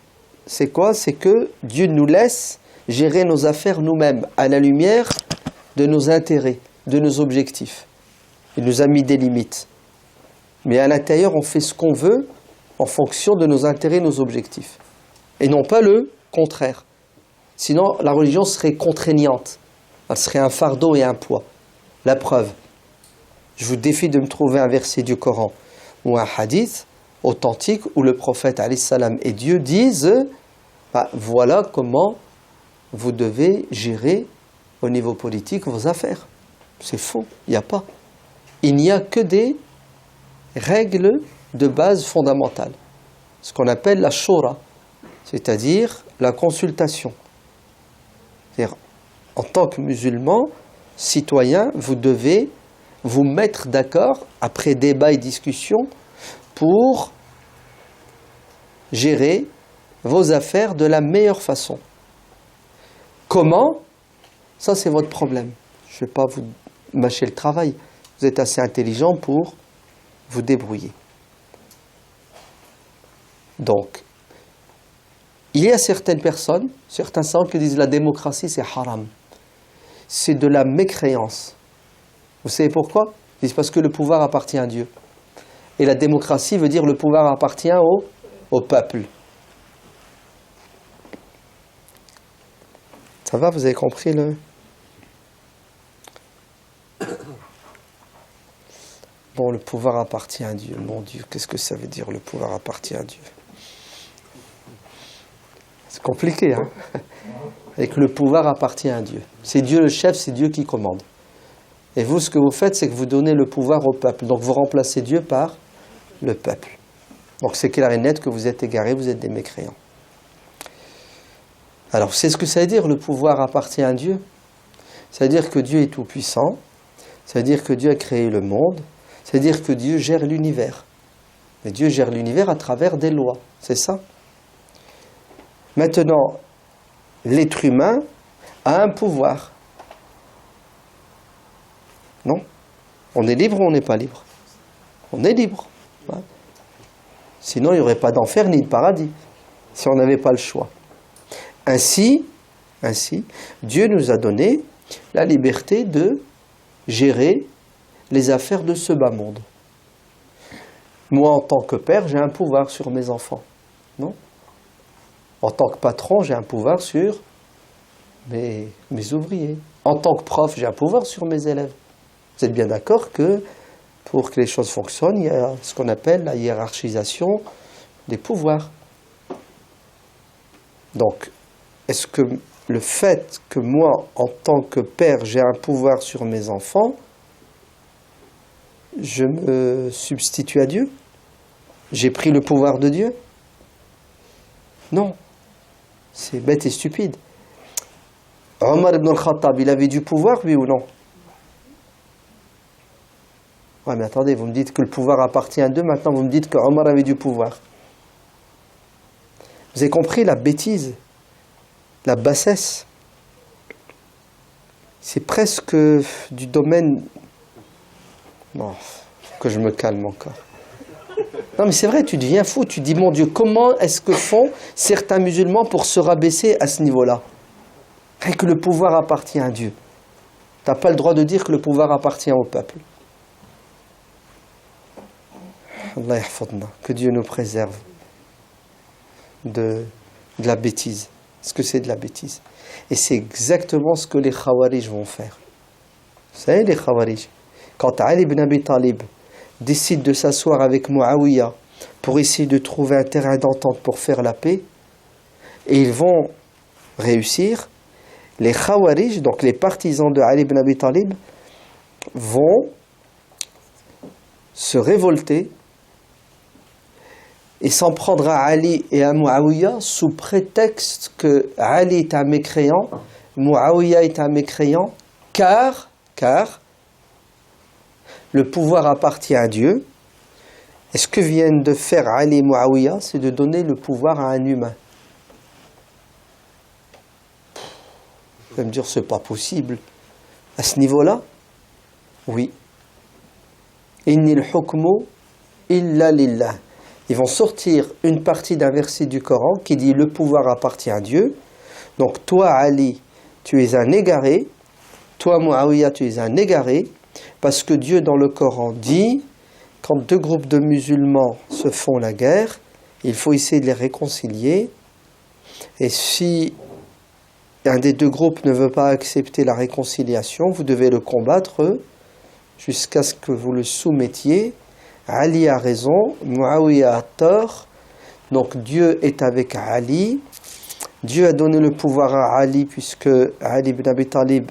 c'est quoi? C'est que Dieu nous laisse gérer nos affaires nous-mêmes, à la lumière de nos intérêts, de nos objectifs. Il nous a mis des limites. Mais à l'intérieur, on fait ce qu'on veut en fonction de nos intérêts, nos objectifs. Et non pas le contraire. Sinon, la religion serait contraignante. Elle serait un fardeau et un poids. La preuve, je vous défie de me trouver un verset du Coran ou un hadith authentique où le prophète alayhi salam et Dieu disent voilà comment vous devez gérer au niveau politique vos affaires. C'est faux, il n'y a pas. Il n'y a que des règles de base fondamentales. Ce qu'on appelle la shura, c'est-à-dire la consultation. C'est-à-dire, en tant que musulman, citoyen, vous devez vous mettre d'accord, après débat et discussion, pour gérer vos affaires de la meilleure façon. Comment? Ça, c'est votre problème. Je ne vais pas vous mâcher le travail. Vous êtes assez intelligent pour vous débrouiller. Donc, il y a certaines personnes, certains savants qui disent la démocratie c'est haram. C'est de la mécréance. Vous savez pourquoi? Ils disent parce que le pouvoir appartient à Dieu. Et la démocratie veut dire le pouvoir appartient au peuple. Ça va, vous avez compris le... Bon, le pouvoir appartient à Dieu. Mon Dieu, qu'est-ce que ça veut dire, le pouvoir appartient à Dieu? C'est compliqué, hein? Et que le pouvoir appartient à Dieu. C'est Dieu le chef, c'est Dieu qui commande. Et vous, ce que vous faites, c'est que vous donnez le pouvoir au peuple. Donc vous remplacez Dieu par le peuple. Donc c'est clair et net que vous êtes égarés, vous êtes des mécréants. Alors, c'est ce que ça veut dire, le pouvoir appartient à Dieu. Ça veut dire que Dieu est tout-puissant. Ça veut dire que Dieu a créé le monde. Ça veut dire que Dieu gère l'univers. Mais Dieu gère l'univers à travers des lois. C'est ça. Maintenant, l'être humain a un pouvoir. Non? On est libre ou on n'est pas libre? On est libre. Hein? Sinon, il n'y aurait pas d'enfer ni de paradis, si on n'avait pas le choix. Ainsi, Dieu nous a donné la liberté de gérer les affaires de ce bas monde. Moi, en tant que père, j'ai un pouvoir sur mes enfants. Non? En tant que patron, j'ai un pouvoir sur mes ouvriers. En tant que prof, j'ai un pouvoir sur mes élèves. Vous êtes bien d'accord que pour que les choses fonctionnent, il y a ce qu'on appelle la hiérarchisation des pouvoirs. Donc, est-ce que le fait que moi, en tant que père, j'ai un pouvoir sur mes enfants, je me substitue à Dieu? J'ai pris le pouvoir de Dieu? Non. C'est bête et stupide. Omar ibn al-Khattab, il avait du pouvoir, oui ou non? Ouais, mais attendez, vous me dites que le pouvoir appartient à Dieu, maintenant vous me dites que Omar avait du pouvoir. Vous avez compris la bêtise, la bassesse? C'est presque du domaine... Non, faut que je me calme encore. Non mais c'est vrai, tu deviens fou, tu dis mon Dieu, comment est-ce que font certains musulmans pour se rabaisser à ce niveau-là? Et que le pouvoir appartient à Dieu. Tu n'as pas le droit de dire que le pouvoir appartient au peuple. Allah yahfadna, que Dieu nous préserve de la bêtise. Ce que c'est de la bêtise. Et c'est exactement ce que les Khawarij vont faire. Vous savez, les Khawarij, quand Ali ibn Abi Talib décide de s'asseoir avec Muawiyah pour essayer de trouver un terrain d'entente pour faire la paix, et ils vont réussir, les Khawarij, donc les partisans de Ali ibn Abi Talib, vont se révolter et s'en prendre à Ali et à Muawiyah sous prétexte que Ali est un mécréant, Muawiyah est un mécréant, car le pouvoir appartient à Dieu. Et ce que viennent de faire Ali et Muawiyah, c'est de donner le pouvoir à un humain. Vous allez me dire, c'est pas possible. À ce niveau-là, oui. Innil hukmu illa lillah. Ils vont sortir une partie d'un verset du Coran qui dit le pouvoir appartient à Dieu. Donc toi Ali, tu es un égaré. Toi Muawiyah, tu es un égaré. Parce que Dieu dans le Coran dit, quand deux groupes de musulmans se font la guerre, il faut essayer de les réconcilier. Et si un des deux groupes ne veut pas accepter la réconciliation, vous devez le combattre jusqu'à ce que vous le soumettiez. Ali a raison, Muawiyah a tort, donc Dieu est avec Ali. Dieu a donné le pouvoir à Ali puisque Ali ibn Abi Talib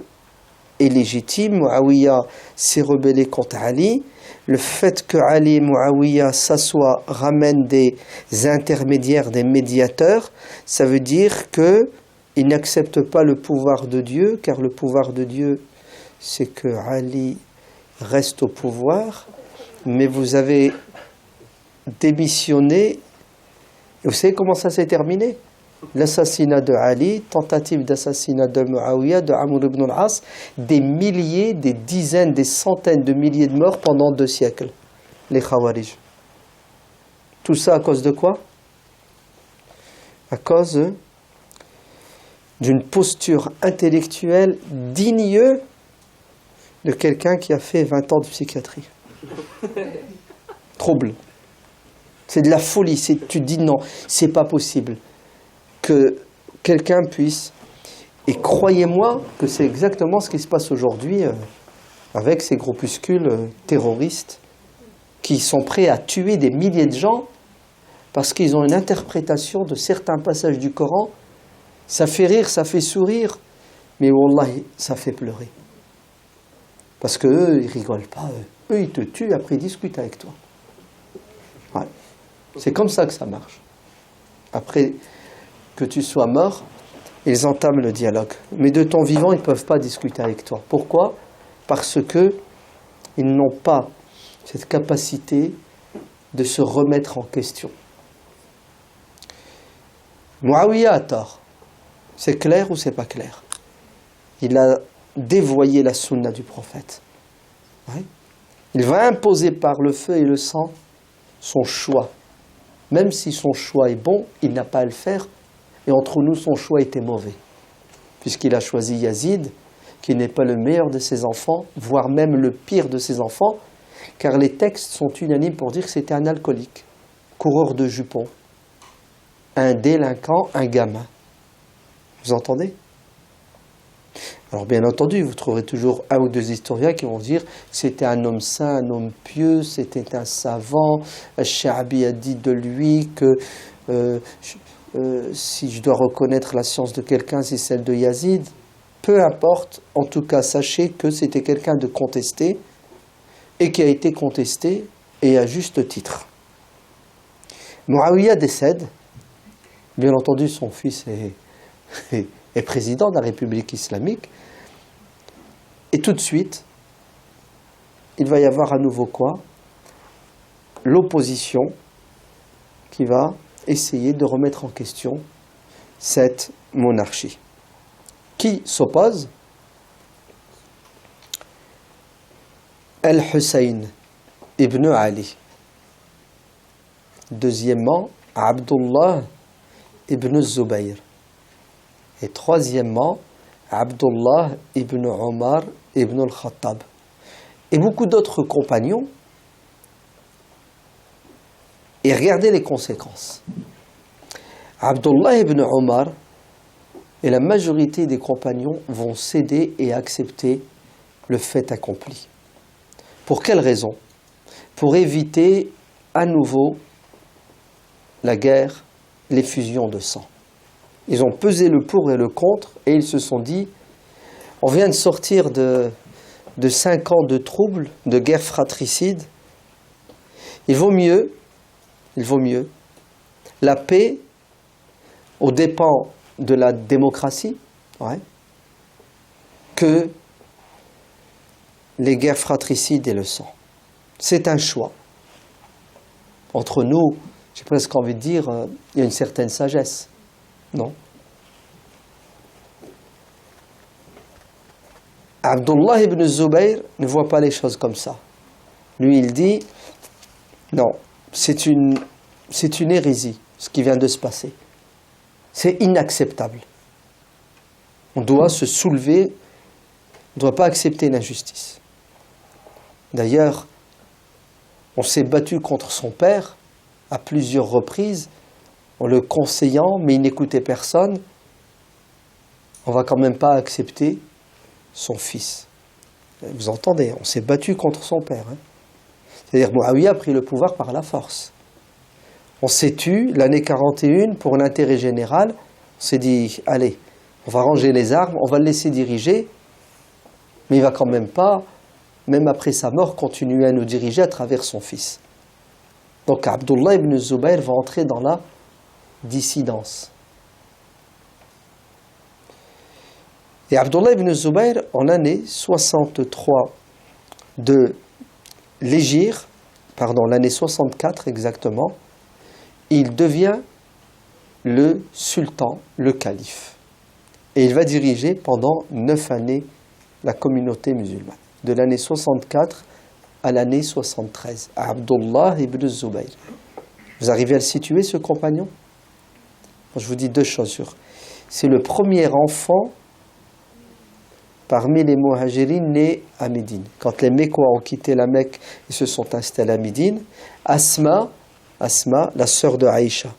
est légitime, Muawiyah s'est rebellé contre Ali. Le fait que Ali et Muawiyah s'assoient ramène des intermédiaires, des médiateurs, ça veut dire qu'ils n'acceptent pas le pouvoir de Dieu, car le pouvoir de Dieu, c'est que Ali reste au pouvoir. Mais vous avez démissionné. Et vous savez comment ça s'est terminé? L'assassinat de Ali, tentative d'assassinat de Muawiyah, de Amr ibn al-As, des milliers, des dizaines, des centaines de milliers de morts pendant 2 siècles. Les Khawarij. Tout ça à cause de quoi? À cause d'une posture intellectuelle digne de quelqu'un qui a fait 20 ans de psychiatrie. trouble. C'est de la folie. Tu te dis non, c'est pas possible que quelqu'un puisse. Et croyez-moi que c'est exactement ce qui se passe aujourd'hui avec ces groupuscules terroristes qui sont prêts à tuer des milliers de gens parce qu'ils ont une interprétation de certains passages du Coran. Ça fait rire, ça fait sourire, mais wallahi, ça fait pleurer. Parce qu'eux, ils rigolent pas. Eux, ils te tuent, après ils discutent avec toi. Ouais. C'est comme ça que ça marche. Après que tu sois mort, ils entament le dialogue. Mais de ton vivant, ils ne peuvent pas discuter avec toi. Pourquoi ? Parce qu'ils n'ont pas cette capacité de se remettre en question. Muawiya a tort. C'est clair ou c'est pas clair ? Il a dévoyé la sunna du prophète. Ouais. Il va imposer par le feu et le sang son choix. Même si son choix est bon, il n'a pas à le faire. Et entre nous, son choix était mauvais. Puisqu'il a choisi Yazid, qui n'est pas le meilleur de ses enfants, voire même le pire de ses enfants, car les textes sont unanimes pour dire que c'était un alcoolique, coureur de jupons, un délinquant, un gamin. Vous entendez ? Alors bien entendu, vous trouverez toujours un ou deux historiens qui vont dire que c'était un homme saint, un homme pieux, c'était un savant. Al-Sha'bi a dit de lui que si je dois reconnaître la science de quelqu'un, c'est celle de Yazid. Peu importe, en tout cas, sachez que c'était quelqu'un de contesté et qui a été contesté et à juste titre. Muawiya décède. Bien entendu, son fils est président de la République islamique. Et tout de suite, il va y avoir à nouveau quoi ? L'opposition qui va essayer de remettre en question cette monarchie. Qui s'oppose ? Al-Hussein ibn Ali. Deuxièmement, Abdullah ibn Zubayr. Et troisièmement, Abdullah ibn Omar ibn al-Khattab. Et beaucoup d'autres compagnons. Et regardez les conséquences. Abdullah ibn Omar et la majorité des compagnons vont céder et accepter le fait accompli. Pour quelle raison ? Pour éviter à nouveau la guerre, l'effusion de sang. Ils ont pesé le pour et le contre et ils se sont dit, on vient de sortir de 5 ans de troubles, de guerre fratricide. Il vaut mieux la paix aux dépens de la démocratie, ouais, que les guerres fratricides et le sang. C'est un choix. Entre nous, j'ai presque envie de dire, il y a une certaine sagesse. Non. Abdullah ibn Zubayr ne voit pas les choses comme ça. Lui, il dit, non, c'est une hérésie, ce qui vient de se passer. C'est inacceptable. On doit se soulever, on ne doit pas accepter l'injustice. D'ailleurs, on s'est battu contre son père à plusieurs reprises, en le conseillant, mais il n'écoutait personne. On ne va quand même pas accepter son fils. Vous entendez, on s'est battu contre son père. Hein. C'est-à-dire, Muawiya a pris le pouvoir par la force. On s'est tu, l'année 41, pour l'intérêt général. On s'est dit, allez, on va ranger les armes, on va le laisser diriger, mais il ne va quand même pas, même après sa mort, continuer à nous diriger à travers son fils. Donc Abdullah ibn Zubayr va entrer dans la dissidence. Et Abdullah ibn Zubayr, en l'année 63 de l'Hégire, l'année 64 exactement, il devient le sultan, le calife. Et il va diriger pendant 9 années la communauté musulmane, de l'année 64 à l'année 73, Abdullah ibn Zubayr. Vous arrivez à le situer, ce compagnon ? Je vous dis deux choses. C'est le premier enfant parmi les muhajirines nés à Médine. Quand les Mécois ont quitté la Mecque et se sont installés à Médine, Asma, la sœur de Aïcha,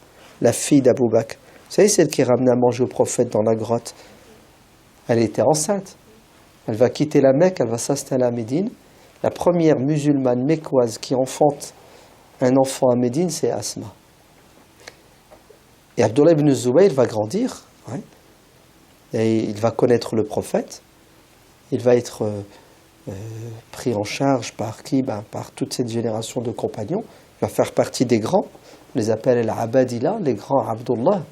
la fille d'Abou Bakr, vous savez, celle qui ramenait à manger au prophète dans la grotte, elle était enceinte. Elle va quitter la Mecque, elle va s'installer à Médine. La première musulmane mécoise qui enfante un enfant à Médine, c'est Asma. Et Abdullah ibn Zubayr va grandir, ouais, et il va connaître le prophète. Il va être pris en charge par qui? Par toute cette génération de compagnons. Il va faire partie des grands. On les appelle les Abadila, les grands Abdullah.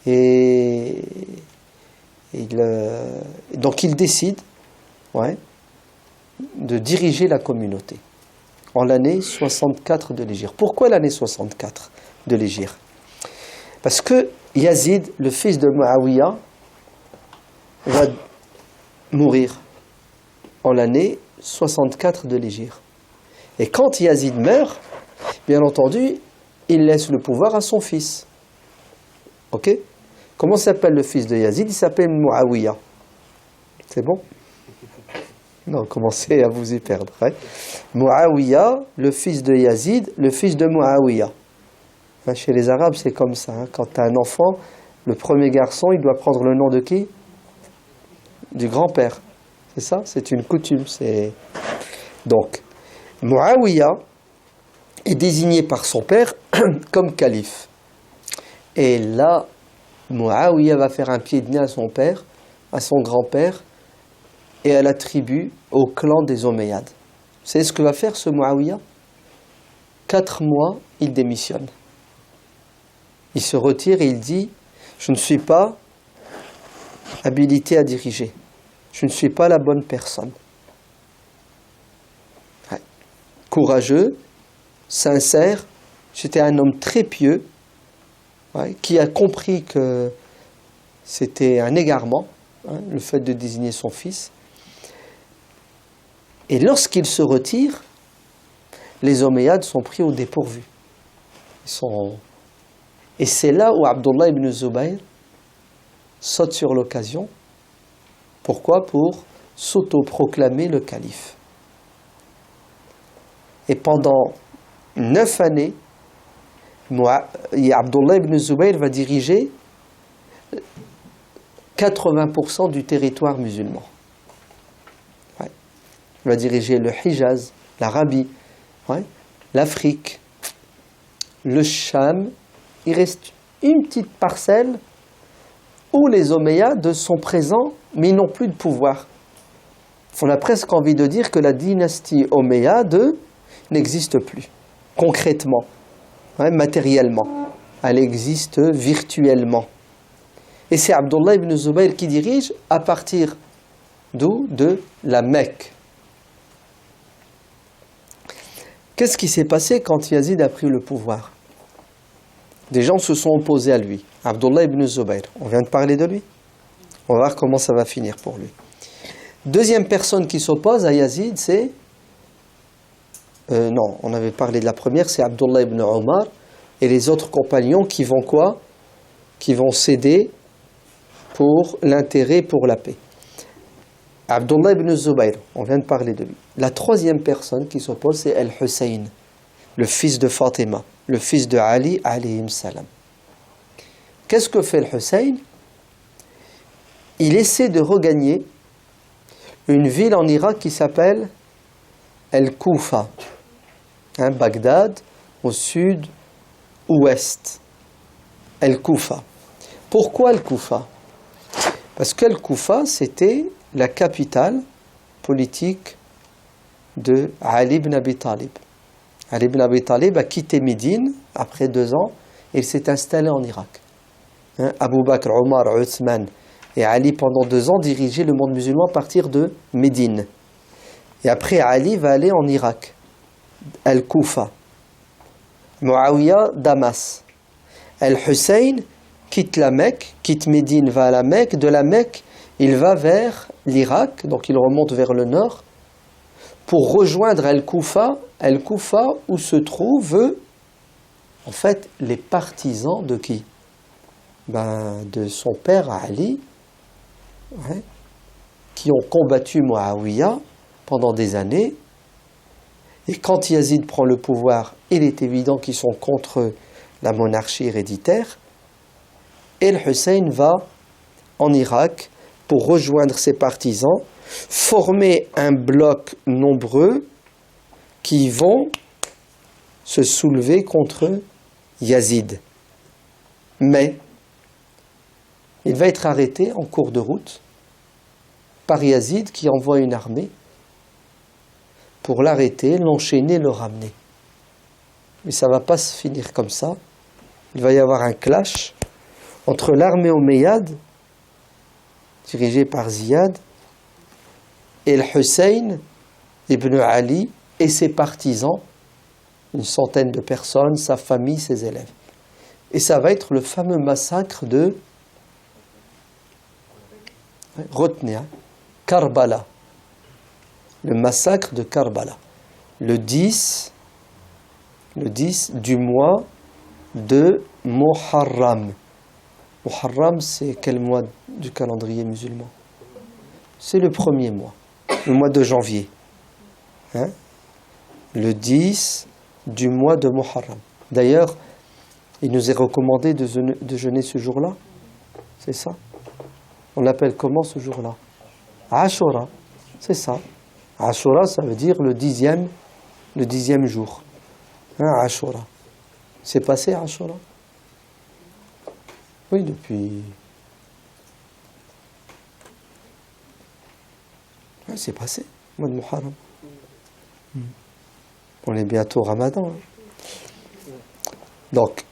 Et donc il décide, ouais, de diriger la communauté en l'année 64 de l'Hégire. Pourquoi l'année 64 de l'Hégire? Parce que Yazid, le fils de Muawiyah, va mourir en l'année 64 de l'Hégire. Et quand Yazid meurt, bien entendu, il laisse le pouvoir à son fils. Ok? Comment s'appelle le fils de Yazid? Il s'appelle Muawiyah. C'est bon? Non, commencez à vous y perdre. Ouais. Muawiyah, le fils de Yazid, le fils de Muawiyah. Chez les Arabes, c'est comme ça. Hein. Quand tu as un enfant, le premier garçon, il doit prendre le nom de qui? Du grand-père. C'est ça? C'est une coutume. Donc, Muawiyah est désigné par son père comme calife. Et là, Muawiyah va faire un pied de nez à son père, à son grand-père, et à la tribu, au clan des Omeyyades. Vous savez ce que va faire ce Muawiyah? 4 mois, il démissionne. Il se retire et il dit « Je ne suis pas habilité à diriger. Je ne suis pas la bonne personne. » Ouais. Courageux, sincère, j'étais un homme très pieux, ouais, qui a compris que c'était un égarement, hein, le fait de désigner son fils. Et lorsqu'il se retire, les Omeyyades sont pris au dépourvu. Et c'est là où Abdullah ibn Zubayr saute sur l'occasion. Pourquoi? Pour s'auto-proclamer le calife. Et pendant 9 années, Abdullah ibn Zubayr va diriger 80% du territoire musulman. Ouais. Il va diriger le Hijaz, l'Arabie, ouais, l'Afrique, le Cham. Il reste une petite parcelle où les Omeyyades sont présents, mais ils n'ont plus de pouvoir. On a presque envie de dire que la dynastie Omeyyade n'existe plus, concrètement, ouais, matériellement. Elle existe virtuellement. Et c'est Abdullah ibn Zubayr qui dirige à partir d'où? De la Mecque. Qu'est-ce qui s'est passé quand Yazid a pris le pouvoir? Des gens se sont opposés à lui. Abdullah ibn Zubayr, on vient de parler de lui. On va voir comment ça va finir pour lui. Deuxième personne qui s'oppose à Yazid, c'est... non, on avait parlé de la première, c'est Abdullah ibn Omar et les autres compagnons qui vont quoi? Qui vont céder pour l'intérêt, pour la paix. Abdullah ibn Zubayr, on vient de parler de lui. La troisième personne qui s'oppose, c'est Al-Hussein, le fils de Fatima, le fils de Ali, alayhim salam. Qu'est-ce que fait Al-Hussein? Il essaie de regagner une ville en Irak qui s'appelle Al-Koufa, hein, Bagdad, au sud-ouest. Al-Koufa. Pourquoi Al-Koufa? Parce qu'Al-Koufa, c'était la capitale politique de Ali ibn Abi Talib. Ali ibn Abi Talib a quitté Médine après 2 ans et il s'est installé en Irak. Hein, Abu Bakr, Omar, Uthman et Ali pendant 2 ans dirigeaient le monde musulman à partir de Médine. Et après Ali va aller en Irak, Al-Koufa. Muawiyah, Damas. Al-Hussein quitte la Mecque, quitte Médine, va à la Mecque. De la Mecque, il va vers l'Irak, donc il remonte vers le nord, pour rejoindre Al-Koufa où se trouvent en fait les partisans de qui? De son père Ali, ouais, qui ont combattu Muawiyah pendant des années. Et quand Yazid prend le pouvoir, il est évident qu'ils sont contre la monarchie héréditaire. Et le Hussein va en Irak pour rejoindre ses partisans, former un bloc nombreux qui vont se soulever contre Yazid. Mais il va être arrêté en cours de route par Yazid qui envoie une armée pour l'arrêter, l'enchaîner, le ramener. Mais ça ne va pas se finir comme ça. Il va y avoir un clash entre l'armée omeyyade, dirigée par Ziyad, et le Hussein ibn Ali et ses partisans, une centaine de personnes, sa famille, ses élèves. Et ça va être le fameux massacre de retenez, Karbala. Le massacre de Karbala. Le 10 du mois de Muharram. Muharram, c'est quel mois du calendrier musulman? C'est le premier mois, le mois de janvier. Hein? Le 10 du mois de Muharram. D'ailleurs, il nous est recommandé de jeûner ce jour-là. C'est ça. On l'appelle comment ce jour-là? Ashura. C'est ça. Ashura, ça veut dire le dixième jour. Hein, Ashura. C'est passé Ashura? Oui, depuis... Ouais, c'est passé, le mois de Muharram. On est bientôt au Ramadan. Hein. Donc,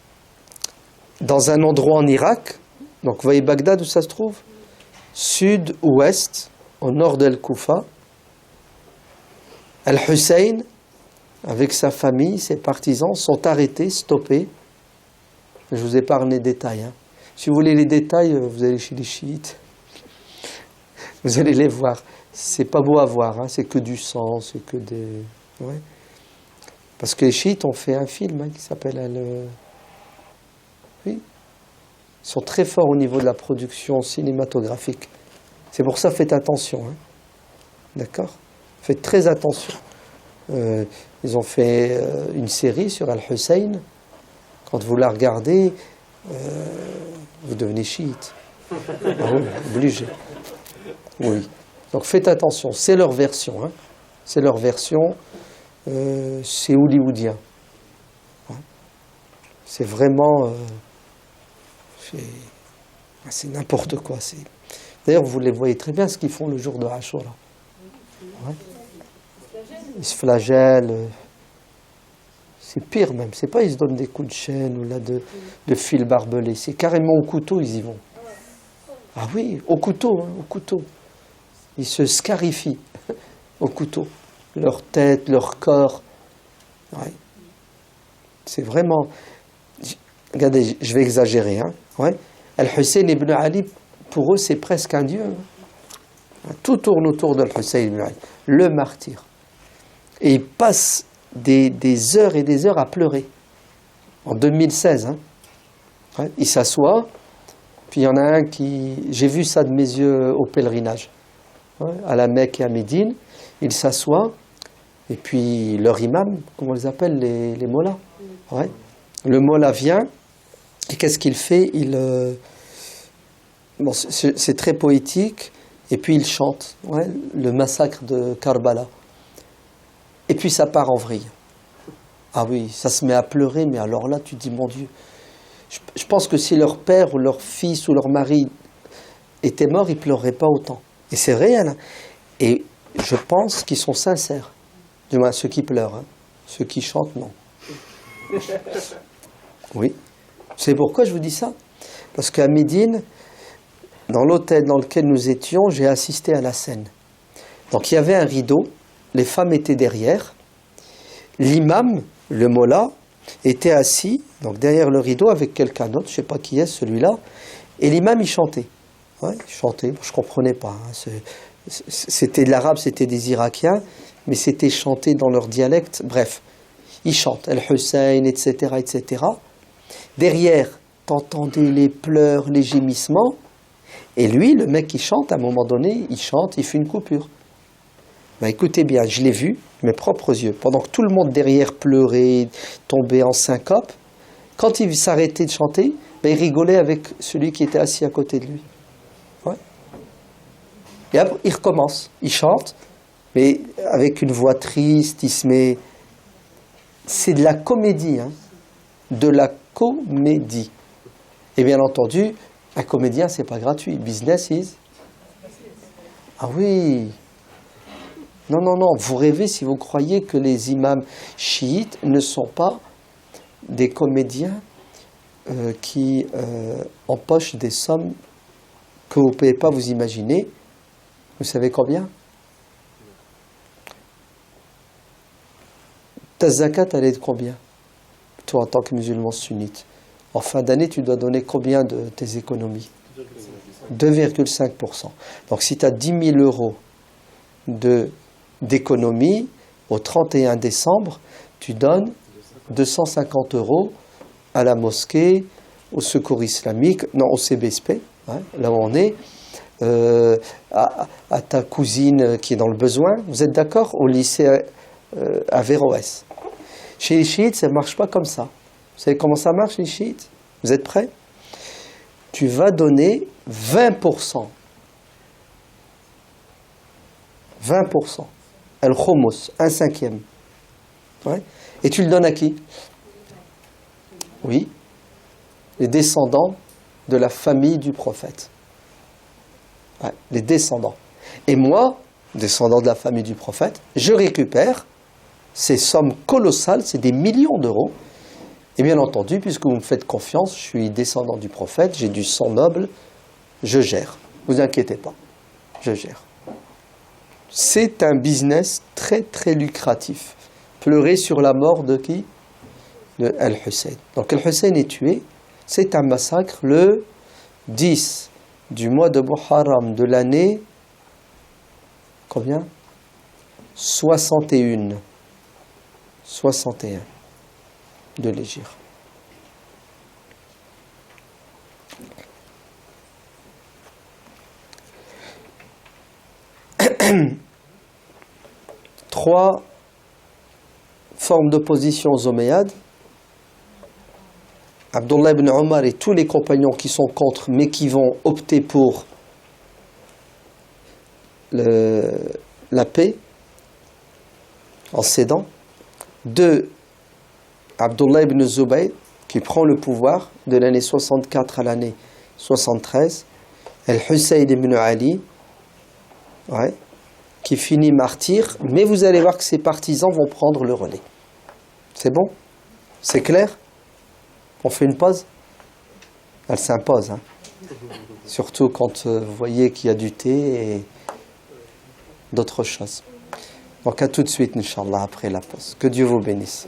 dans un endroit en Irak, donc vous voyez Bagdad où ça se trouve? Sud-ouest, au nord d'Al-Koufa, Al-Hussein, avec sa famille, ses partisans, sont arrêtés, stoppés. Je vous épargne les détails. Hein. Si vous voulez les détails, vous allez chez les chiites. Vous allez les voir. C'est pas beau à voir, hein. C'est que du sang, c'est que des... Ouais. Parce que les chiites ont fait un film hein, qui s'appelle... Oui. Ils sont très forts au niveau de la production cinématographique. C'est pour ça, faites attention. Hein. D'accord ? Faites très attention. Ils ont fait une série sur Al-Hussein. Quand vous la regardez, vous devenez chiite. Ah oui, obligé. Oui. Donc faites attention. C'est leur version. Hein. C'est leur version. C'est hollywoodien. Hein. C'est vraiment... c'est n'importe quoi. D'ailleurs, vous les voyez très bien ce qu'ils font le jour de Ashura. Ouais. Ils se flagellent. C'est pire même. C'est pas ils se donnent des coups de chaîne ou là de fil barbelé. C'est carrément au couteau ils y vont. Ah oui, au couteau, hein, au couteau. Ils se scarifient au couteau. Leur tête, leur corps. Ouais. C'est vraiment... Regardez, je vais exagérer. Hein. Ouais. Al-Hussein ibn Ali, pour eux, c'est presque un dieu. Hein. Tout tourne autour d'Al-Hussein ibn Ali. Le martyr. Et il passe des heures et des heures à pleurer. En 2016. Hein. Ouais. Il s'assoit. Puis il y en a un qui... J'ai vu ça de mes yeux au pèlerinage. Ouais. À la Mecque et à Médine. Il s'assoit. Et puis leur imam, comment on les appelle, les mollahs. Ouais. Le mollah vient. Et qu'est-ce qu'il fait? Bon, c'est très poétique. Et puis il chante, ouais, le massacre de Karbala. Et puis ça part en vrille. Ah oui, ça se met à pleurer, mais alors là, tu te dis, mon Dieu. Je pense que si leur père ou leur fils ou leur mari était mort, ils ne pleureraient pas autant. Et c'est réel. Hein. Et je pense qu'ils sont sincères. Du moins, ceux qui pleurent. Hein. Ceux qui chantent, non. Oui. C'est pourquoi je vous dis ça. Parce qu'à Médine, dans l'hôtel dans lequel nous étions, j'ai assisté à la scène. Donc il y avait un rideau, les femmes étaient derrière, l'imam, le mollah, était assis, donc derrière le rideau avec quelqu'un d'autre, je ne sais pas qui est celui-là, et l'imam il chantait. Ouais, il chantait, je ne comprenais pas. Hein, c'était de l'arabe, c'était des Irakiens, mais c'était chanté dans leur dialecte, bref. Ils chantent, Al-Hussein, etc., etc. Derrière, t'entendais les pleurs, les gémissements, Et lui, le mec qui chante, à un moment donné, il chante, il fait une coupure. Ben, écoutez bien, je l'ai vu, de mes propres yeux, pendant que tout le monde derrière pleurait, tombait en syncope, quand il s'arrêtait de chanter, ben, il rigolait avec celui qui était assis à côté de lui. Ouais. Et après, il recommence, il chante, mais avec une voix triste, il se met... C'est de la comédie, hein, de la comédie. Et bien entendu, un comédien, c'est pas gratuit. Business is... Ah oui. Non, non, non. Vous rêvez si vous croyez que les imams chiites ne sont pas des comédiens qui empochent des sommes que vous ne pouvez pas vous imaginer. Vous savez combien? Ta zakat, elle est de combien? Toi, en tant que musulman sunnite. En fin d'année, tu dois donner combien de tes économies? 2,5%. Donc si tu as 10 000 euros d'économie, au 31 décembre, tu donnes 250 euros à la mosquée, au secours islamique, non, au CBSP, hein, là où on est, à ta cousine qui est dans le besoin. Vous êtes d'accord? Au lycée Averroès. Chez les chiites, ça ne marche pas comme ça. Vous savez comment ça marche, les chiites? Vous êtes prêts? Tu vas donner 20%. 20%. Al-Khomous, 1/5. Ouais. Et tu le donnes à qui? Oui. Les descendants de la famille du prophète. Ouais, les descendants. Et moi, descendant de la famille du prophète, je récupère ces sommes colossales, c'est des millions d'euros. Et bien entendu, puisque vous me faites confiance, je suis descendant du prophète, j'ai du sang noble, je gère. Ne vous inquiétez pas, je gère. C'est un business très très lucratif. Pleurer sur la mort de qui? De Al-Hussein. Donc Al-Hussein est tué, c'est un massacre le 10 du mois de Muharram de l'année, combien? 61 de l'Hégire. Trois formes d'opposition aux Omeyyades. Abdullah ibn Omar et tous les compagnons qui sont contre, mais qui vont opter pour la paix en cédant. 2. Abdullah ibn Zubayr qui prend le pouvoir de l'année 64 à l'année 73. Al-Hussein ibn Ali, ouais, qui finit martyr, mais vous allez voir que ses partisans vont prendre le relais. C'est bon? C'est clair? On fait une pause? Elle s'impose, hein? Surtout quand vous voyez qu'il y a du thé et d'autres choses. Donc à tout de suite, Inch'Allah, après la pause. Que Dieu vous bénisse.